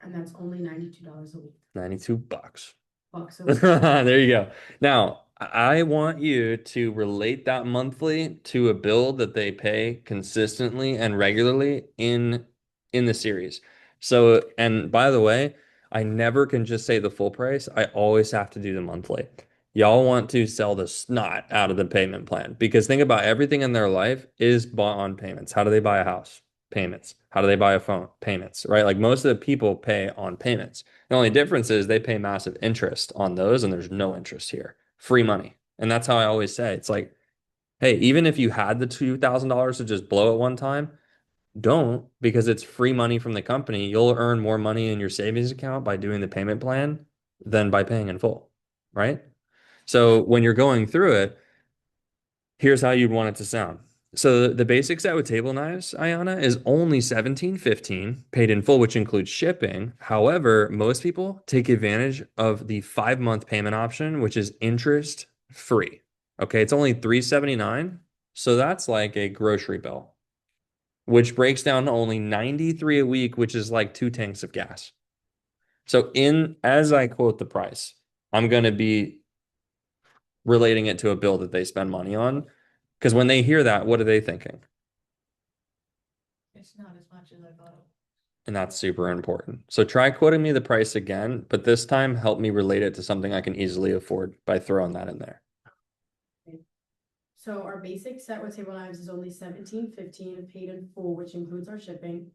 And that's only $92 a week. 92 bucks. Bucks a week. There you go. Now, I want you to relate that monthly to a bill that they pay consistently and regularly in the series. So, and by the way, I never can just say the full price. I always have to do the monthly. Y'all want to sell the snot out of the payment plan because think about everything in their life is bought on payments. How do they buy a house? Payments. How do they buy a phone? Payments, right? Like most of the people pay on payments. The only difference is they pay massive interest on those, and there's no interest here. Free money. And that's how I always say it's like, hey, even if you had the $2,000 to just blow at one time, don't because it's free money from the company. You'll earn more money in your savings account by doing the payment plan than by paying in full, right? So when you're going through it, here's how you'd want it to sound. So the basic set with table knives, Ayana, is only 17.15 paid in full, which includes shipping. However, most people take advantage of the 5-month payment option, which is interest free. Okay, it's only $379. So that's like a grocery bill, which breaks down to only 93 a week, which is like 2 tanks of gas. So in as I quote the price, I'm going to be relating it to a bill that they spend money on. Because when they hear that, what are they thinking? It's not as much as I thought it was. And that's super important. So try quoting me the price again, but this time help me relate it to something I can easily afford by throwing that in there. So our basic set with table knives is only $17.15 paid in full, which includes our shipping.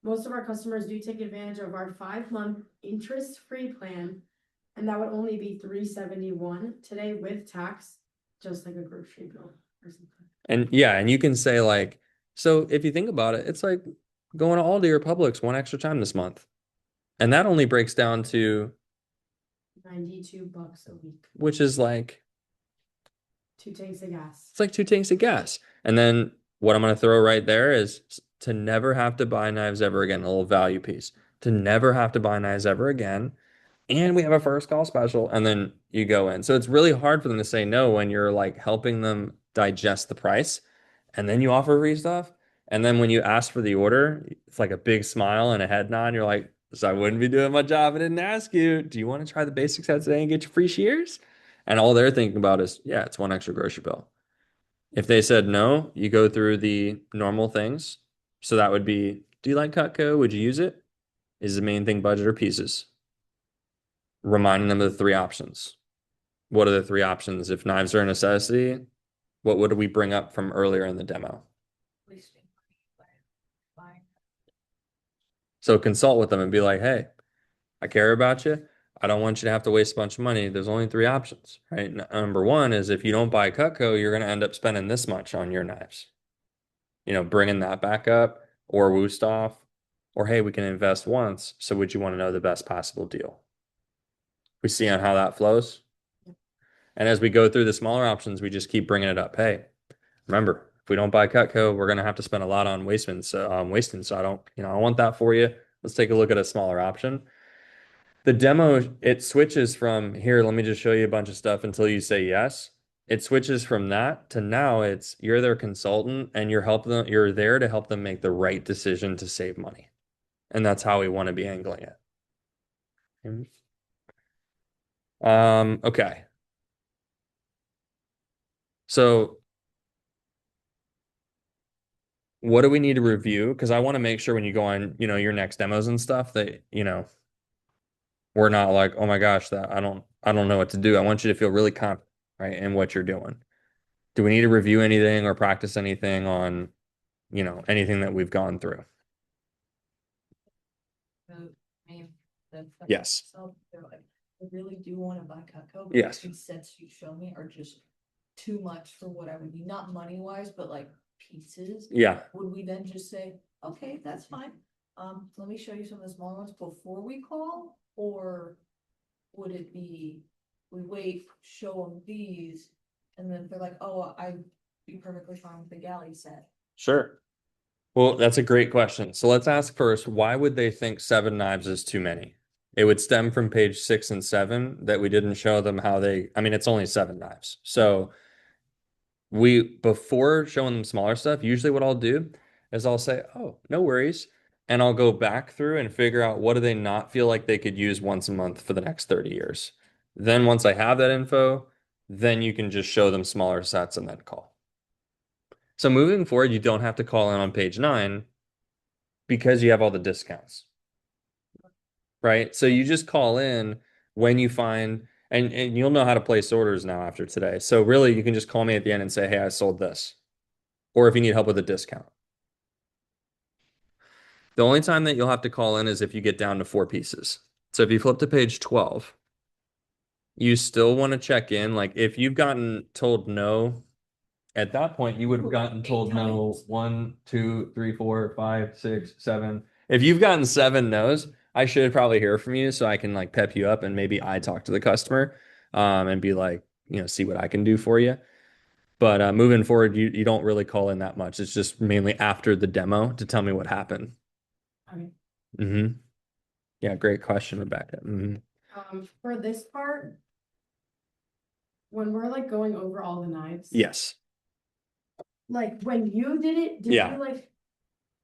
most of our customers do take advantage of our 5-month interest-free plan. And that would only be $371 today with tax, just like a grocery bill or something. And yeah, and you can say like, so if you think about it, it's like going to Aldi or Publix one extra time this month. And that only breaks down to, $92 a week, which is like, 2 tanks of gas. it's like 2 tanks of gas. And then what I'm going to throw right there is to never have to buy knives ever again, a little value piece. To never have to buy knives ever again. And we have a first call special. And then you go in. So it's really hard for them to say no when you're like helping them digest the price. And then you offer free stuff. And then when you ask for the order, it's like a big smile and a head nod. You're like, so I wouldn't be doing my job if I didn't ask you. Do you want to try the basic set today and get your free shears? And all they're thinking about is, yeah, it's one extra grocery bill. If they said no, you go through the normal things. So that would be, do you like Cutco? Would you use it? Is the main thing budget or pieces? Reminding them of the 3 options. What are the 3 options? If knives are a necessity, what would we bring up from earlier in the demo? Wasting money by buying. So consult with them and be like, hey, I care about you. I don't want you to have to waste a bunch of money. There's only 3 options, right? Number one is if you don't buy Cutco, you're going to end up spending this much on your knives. Bringing that back up or Wusthof, or hey, we can invest once. So would you want to know the best possible deal? We see on how that flows. And as we go through the smaller options, we just keep bringing it up. Hey, remember, if we don't buy Cutco, we're going to have to spend a lot on wasting. So I don't, I want that for you. Let's take a look at a smaller option. The demo, it switches from here, let me just show you a bunch of stuff until you say yes. It switches from that to now it's you're their consultant and you're there to help them make the right decision to save money. And that's how we want to be angling it. Okay. So what do we need to review? Because I want to make sure when you go on, your next demos and stuff that, we're not like, oh my gosh, that I don't know what to do. I want you to feel really confident, right, in what you're doing. Do we need to review anything or practice anything on, anything that we've gone through? The name, the. Yes. So they're like, I really do want to buy Cutco. But Yes. the sets you show me are just too much for what I would need, not money wise, but like pieces. Yeah. Would we then just say, okay, that's fine. Let me show you some of the smaller ones before we call, or would it be, we wait, show them these, and then they're like, oh, I'd be perfectly fine with the galley set. Sure. Well, that's a great question. So let's ask first, why would they think 7 knives is too many? It would stem from page 6 and 7 that we didn't show them I mean, it's only 7 knives. So before showing them smaller stuff, usually what I'll do is I'll say, oh, no worries. And I'll go back through and figure out what do they not feel like they could use once a month for the next 30 years. Then once I have that info, then you can just show them smaller sets and then call. So moving forward, you don't have to call in on page 9 because you have all the discounts, right? So you just call in when you find, and you'll know how to place orders now after today. So really, you can just call me at the end and say, hey, I sold this. Or if you need help with a discount. The only time that you'll have to call in is if you get down to 4 pieces. So if you flip to page 12, you still want to check in. Like if you've gotten told no, at that point, you would have gotten told no 1, 2, 3, 4, 5, 6, 7. If you've gotten 7 no's, I should probably hear from you so I can like pep you up and maybe I talk to the customer and be like, see what I can do for you. But moving forward, you don't really call in that much. It's just mainly after the demo to tell me what happened. Okay. Mm-hmm. Yeah, great question, Rebecca. Mm-hmm. For this part, when we're like going over all the knives. Yes. Like when you did it, did Yeah. you like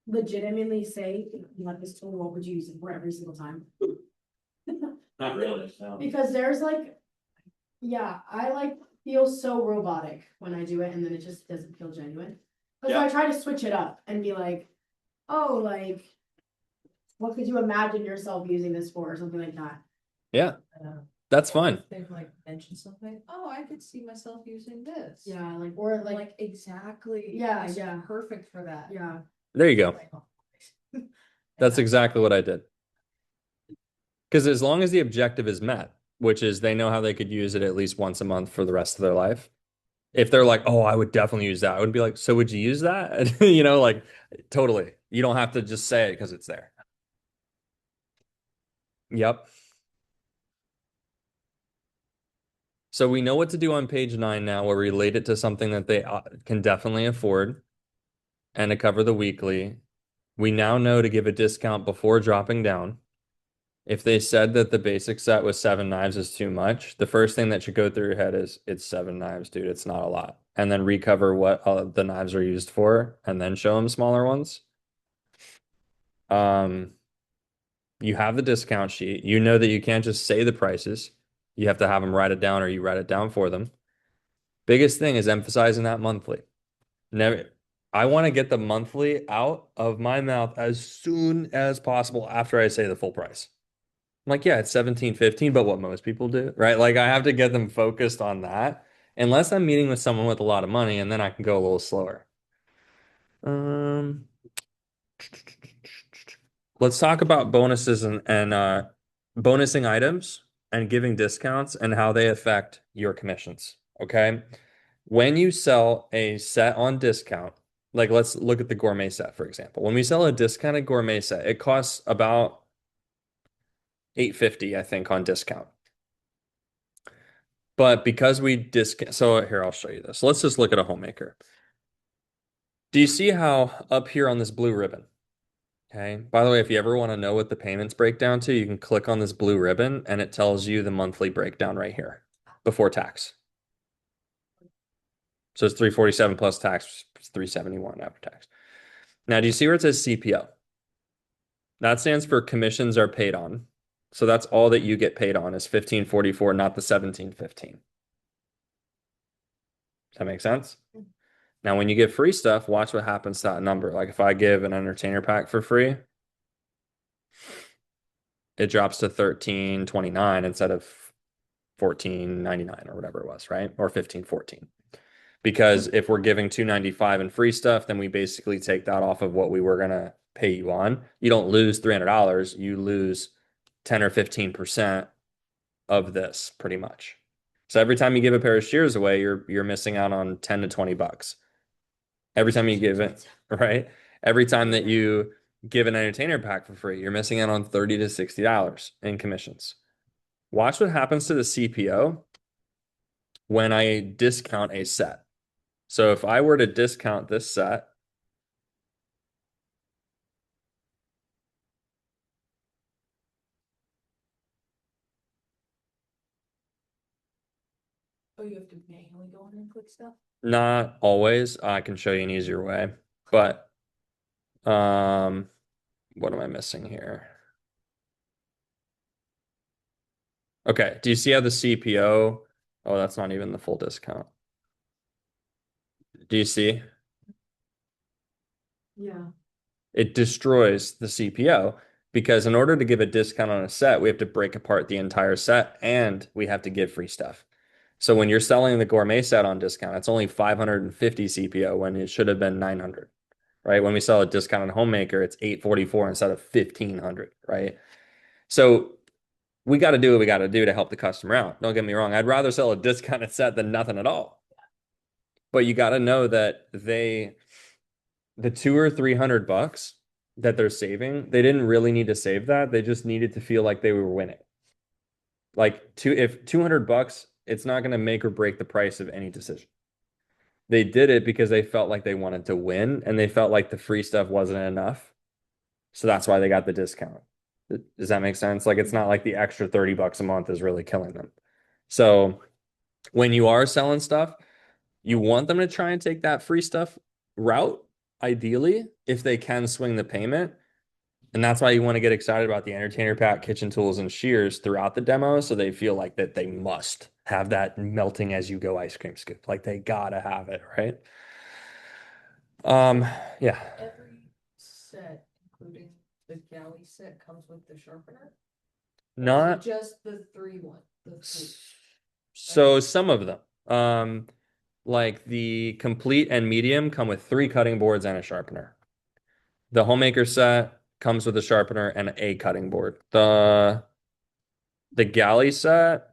legitimately say, you have this tool, what would you use it for every single time? Not really. Because there's like, yeah, I like feel so robotic when I do it and then it just doesn't feel genuine. But so I try to switch it up and be like, oh, like, what could you imagine yourself using this for or something like that? Yeah, that's fine. They like mention something, oh, I could see myself using this. Yeah, like, or like, Like exactly. Yeah, this is yeah. perfect for that. yeah. There you go. That's exactly what I did. Because as long as the objective is met, which is they know how they could use it at least once a month for the rest of their life. If they're like, oh, I would definitely use that, I would be like, so would you use that? Like totally. You don't have to just say it because it's there. Yep. So we know what to do on page 9 now. We'll relate it to something that they can definitely afford and to cover the weekly. We now know to give a discount before dropping down. If they said that the basic set with 7 knives is too much, the first thing that should go through your head is it's 7 knives, dude. It's not a lot. And then recover what the knives are used for and then show them smaller ones. Um, you have the discount sheet. You know that you can't just say the prices. You have to have them write it down or you write it down for them. Biggest thing is emphasizing that monthly. Never, I want to get the monthly out of my mouth as soon as possible after I say the full price. I'm like, yeah, it's 17.15, but what most people do, right? Like I have to get them focused on that. Unless I'm meeting with someone with a lot of money, and then I can go a little slower. Um, let's talk about bonuses and bonusing items and giving discounts and how they affect your commissions. Okay. When you sell a set on discount, like let's look at the gourmet set, for example. When we sell a discounted gourmet set, it costs about 850, I think, on discount. But because we discount, so here, I'll show you this. Let's just look at a homemaker. Do you see how up here on this blue ribbon? Okay. By the way, if you ever want to know what the payments break down to, you can click on this blue ribbon and it tells you the monthly breakdown right here before tax. So it's 347 plus tax, 371 after tax. Now, do you see where it says CPO? That stands for commissions are paid on. So that's all that you get paid on is 1544, not the 1715. Does that make sense? Now, when you give free stuff, watch what happens to that number. Like if I give an entertainer pack for free, it drops to 1329 instead of 1499 or whatever it was, right? Or 1514. Because if we're giving 295 in free stuff, then we basically take that off of what we were gonna pay you on. You don't lose $300, you lose 10 or 15% of this pretty much. So every time you give a pair of shears away, you're missing out on 10 to 20 bucks. Every time you give it, right? Every time that you give an entertainer pack for free, you're missing out on 30 to $60 in commissions. Watch what happens to the CPO when I discount a set. So if I were to discount this set, Oh, you have to manually go in and click stuff? not always, I can show you an easier way, but um, what am I missing here? Okay, do you see how the CPO? Oh, that's not even the full discount. Do you see? Yeah. It destroys the CPO because in order to give a discount on a set, we have to break apart the entire set and we have to give free stuff. So when you're selling the gourmet set on discount, it's only 550 CPO when it should have been 900, right? When we sell a discounted homemaker, it's 844 instead of 1500, right? So we got to do what we got to do to help the customer out. Don't get me wrong. I'd rather sell a discounted set than nothing at all. But you got to know that the 200 or 300 bucks that they're saving, they didn't really need to save that. They just needed to feel like they were winning. Like if 200 bucks, it's not going to make or break the price of any decision. They did it because they felt like they wanted to win and they felt like the free stuff wasn't enough. So that's why they got the discount. Does that make sense? Like it's not like the extra 30 bucks a month is really killing them. So when you are selling stuff, you want them to try and take that free stuff route, ideally, if they can swing the payment. And that's why you want to get excited about the entertainer pack, kitchen tools, and shears throughout the demo so they feel like that they must have that melting as you go ice cream scoop. Like they gotta have it, right? Um, yeah. Every set, including the galley set, comes with the sharpener? Or is it Not just the the three? so some of them. Like the complete and medium come with 3 cutting boards and a sharpener. The homemaker set comes with a sharpener and a cutting board. The galley set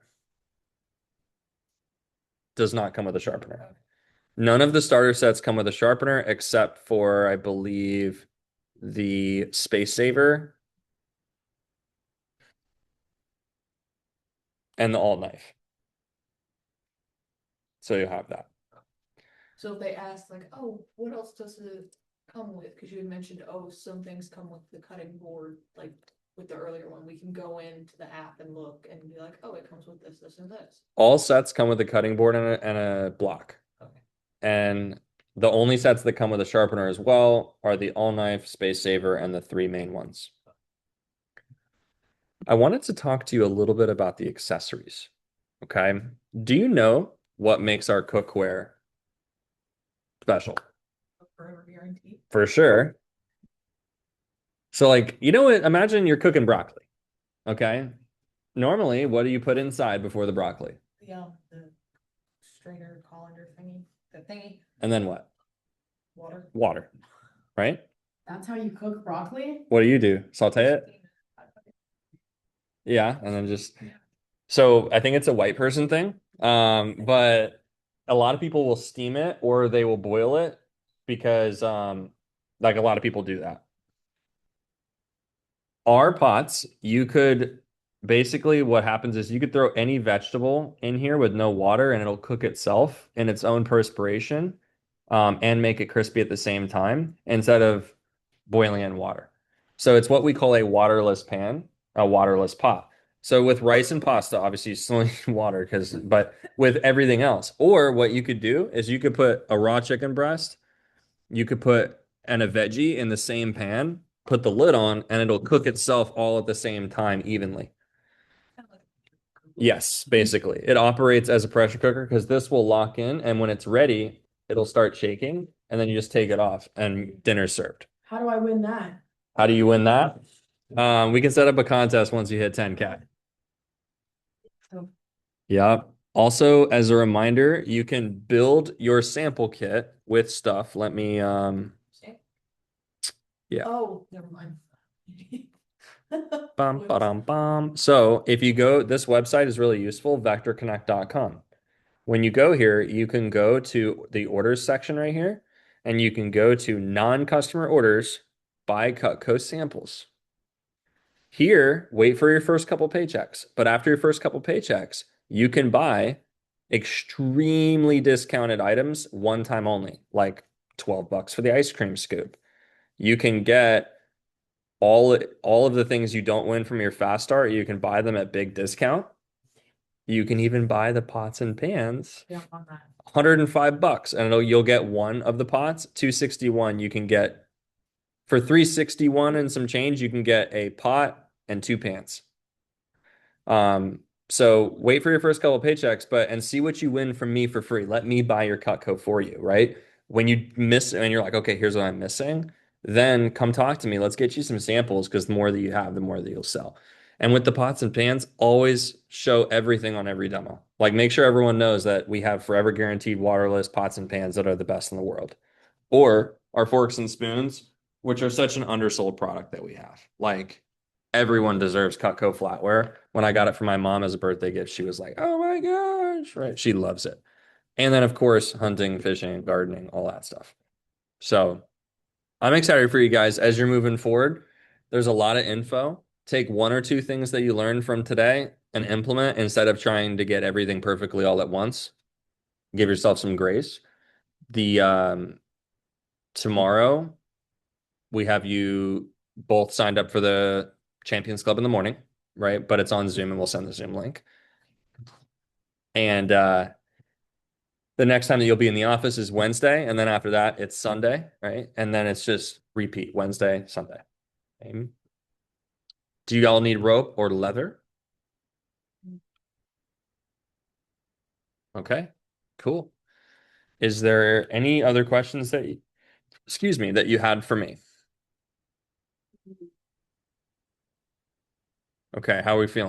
does not come with a sharpener. None of the starter sets come with a sharpener except for, I believe, the Space Saver and the alt knife. So you have that. So if they ask like, oh, what else does it come with? Because you had mentioned, oh, some things come with the cutting board, like with the earlier one, we can go into the app and look and be like, oh, it comes with this, this, and this. All sets come with a cutting board and a block. Okay. And the only sets that come with a sharpener as well are the all knife, Space Saver, and the three main ones. I wanted to talk to you a little bit about the accessories. Okay. Do you know what makes our cookware special? Forever guaranteed. For sure. So, like, you know what? Imagine you're cooking broccoli. Okay. Normally, what do you put inside before the broccoli? The strainer colander thingy, the thingy, And then what? water. Water, right? That's how you cook broccoli? What do? Saute it? Yeah. And then just, so I think it's a white person thing. But a lot of people will steam it or they will boil it because, like a lot of people do that. Our pots, you could basically what happens is you could throw any vegetable in here with no water and it'll cook itself in its own perspiration, and make it crispy at the same time instead of boiling in water. So it's what we call a waterless pan, a waterless pot. So with rice and pasta, obviously you still need water but with everything else, or what you could do is you could put a raw chicken breast, you could put and a veggie in the same pan, put the lid on, and it'll cook itself all at the same time evenly. Yes, basically. It operates as a pressure cooker because this will lock in, and when it's ready, it'll start shaking, and then you just take it off, and dinner's served. How do I win that? How do you win that? We can set up a contest once you hit 10K. So Yeah. Also, as a reminder, you can build your sample kit with stuff. Let me, yeah. Oh, never mind. Bum, ba-dum, bum. So if you go, this website is really useful, vectorconnect.com. When you go here, you can go to the orders section right here, and you can go to non-customer orders, buy Cutco samples. Here, wait for your first couple paychecks. But after your first couple paychecks, you can buy extremely discounted items one time only, like 12 bucks for the ice cream scoop. You can get all of the things you don't win from your fast start, you can buy them at big discount. You can even buy the pots and pans. yeah, on that. 105 bucks, and you'll get one of the pots. 261 you can get for 361 and some change, you can get a pot and two pans. So wait for your first couple of paychecks, and see what you win from me for free. Let me buy your Cutco for you, right? When you miss and you're like, okay, here's what I'm missing, then come talk to me. Let's get you some samples because the more that you have, the more that you'll sell. And with the pots and pans, always show everything on every demo. Like make sure everyone knows that we have forever guaranteed waterless pots and pans that are the best in the world. Or our forks and spoons, which are such an undersold product that we have. Like everyone deserves Cutco flatware. When I got it for my mom as a birthday gift, she was like, "Oh my gosh," right? She loves it. And then of course, hunting, fishing, gardening, all that stuff. So I'm excited for you guys as you're moving forward. There's a lot of info. Take one or two things that you learned from today and implement instead of trying to get everything perfectly all at once. Give yourself some grace. The Tomorrow we have you both signed up for the Champions Club in the morning, right? But it's on Zoom and we'll send the Zoom link. And the next time that you'll be in the office is Wednesday, and then after that it's Sunday, right? And then it's just repeat Wednesday, Sunday. Okay. Do you all need rope or leather? Okay, cool. Is there any other questions excuse me, that you had for me? Okay, how are we feeling?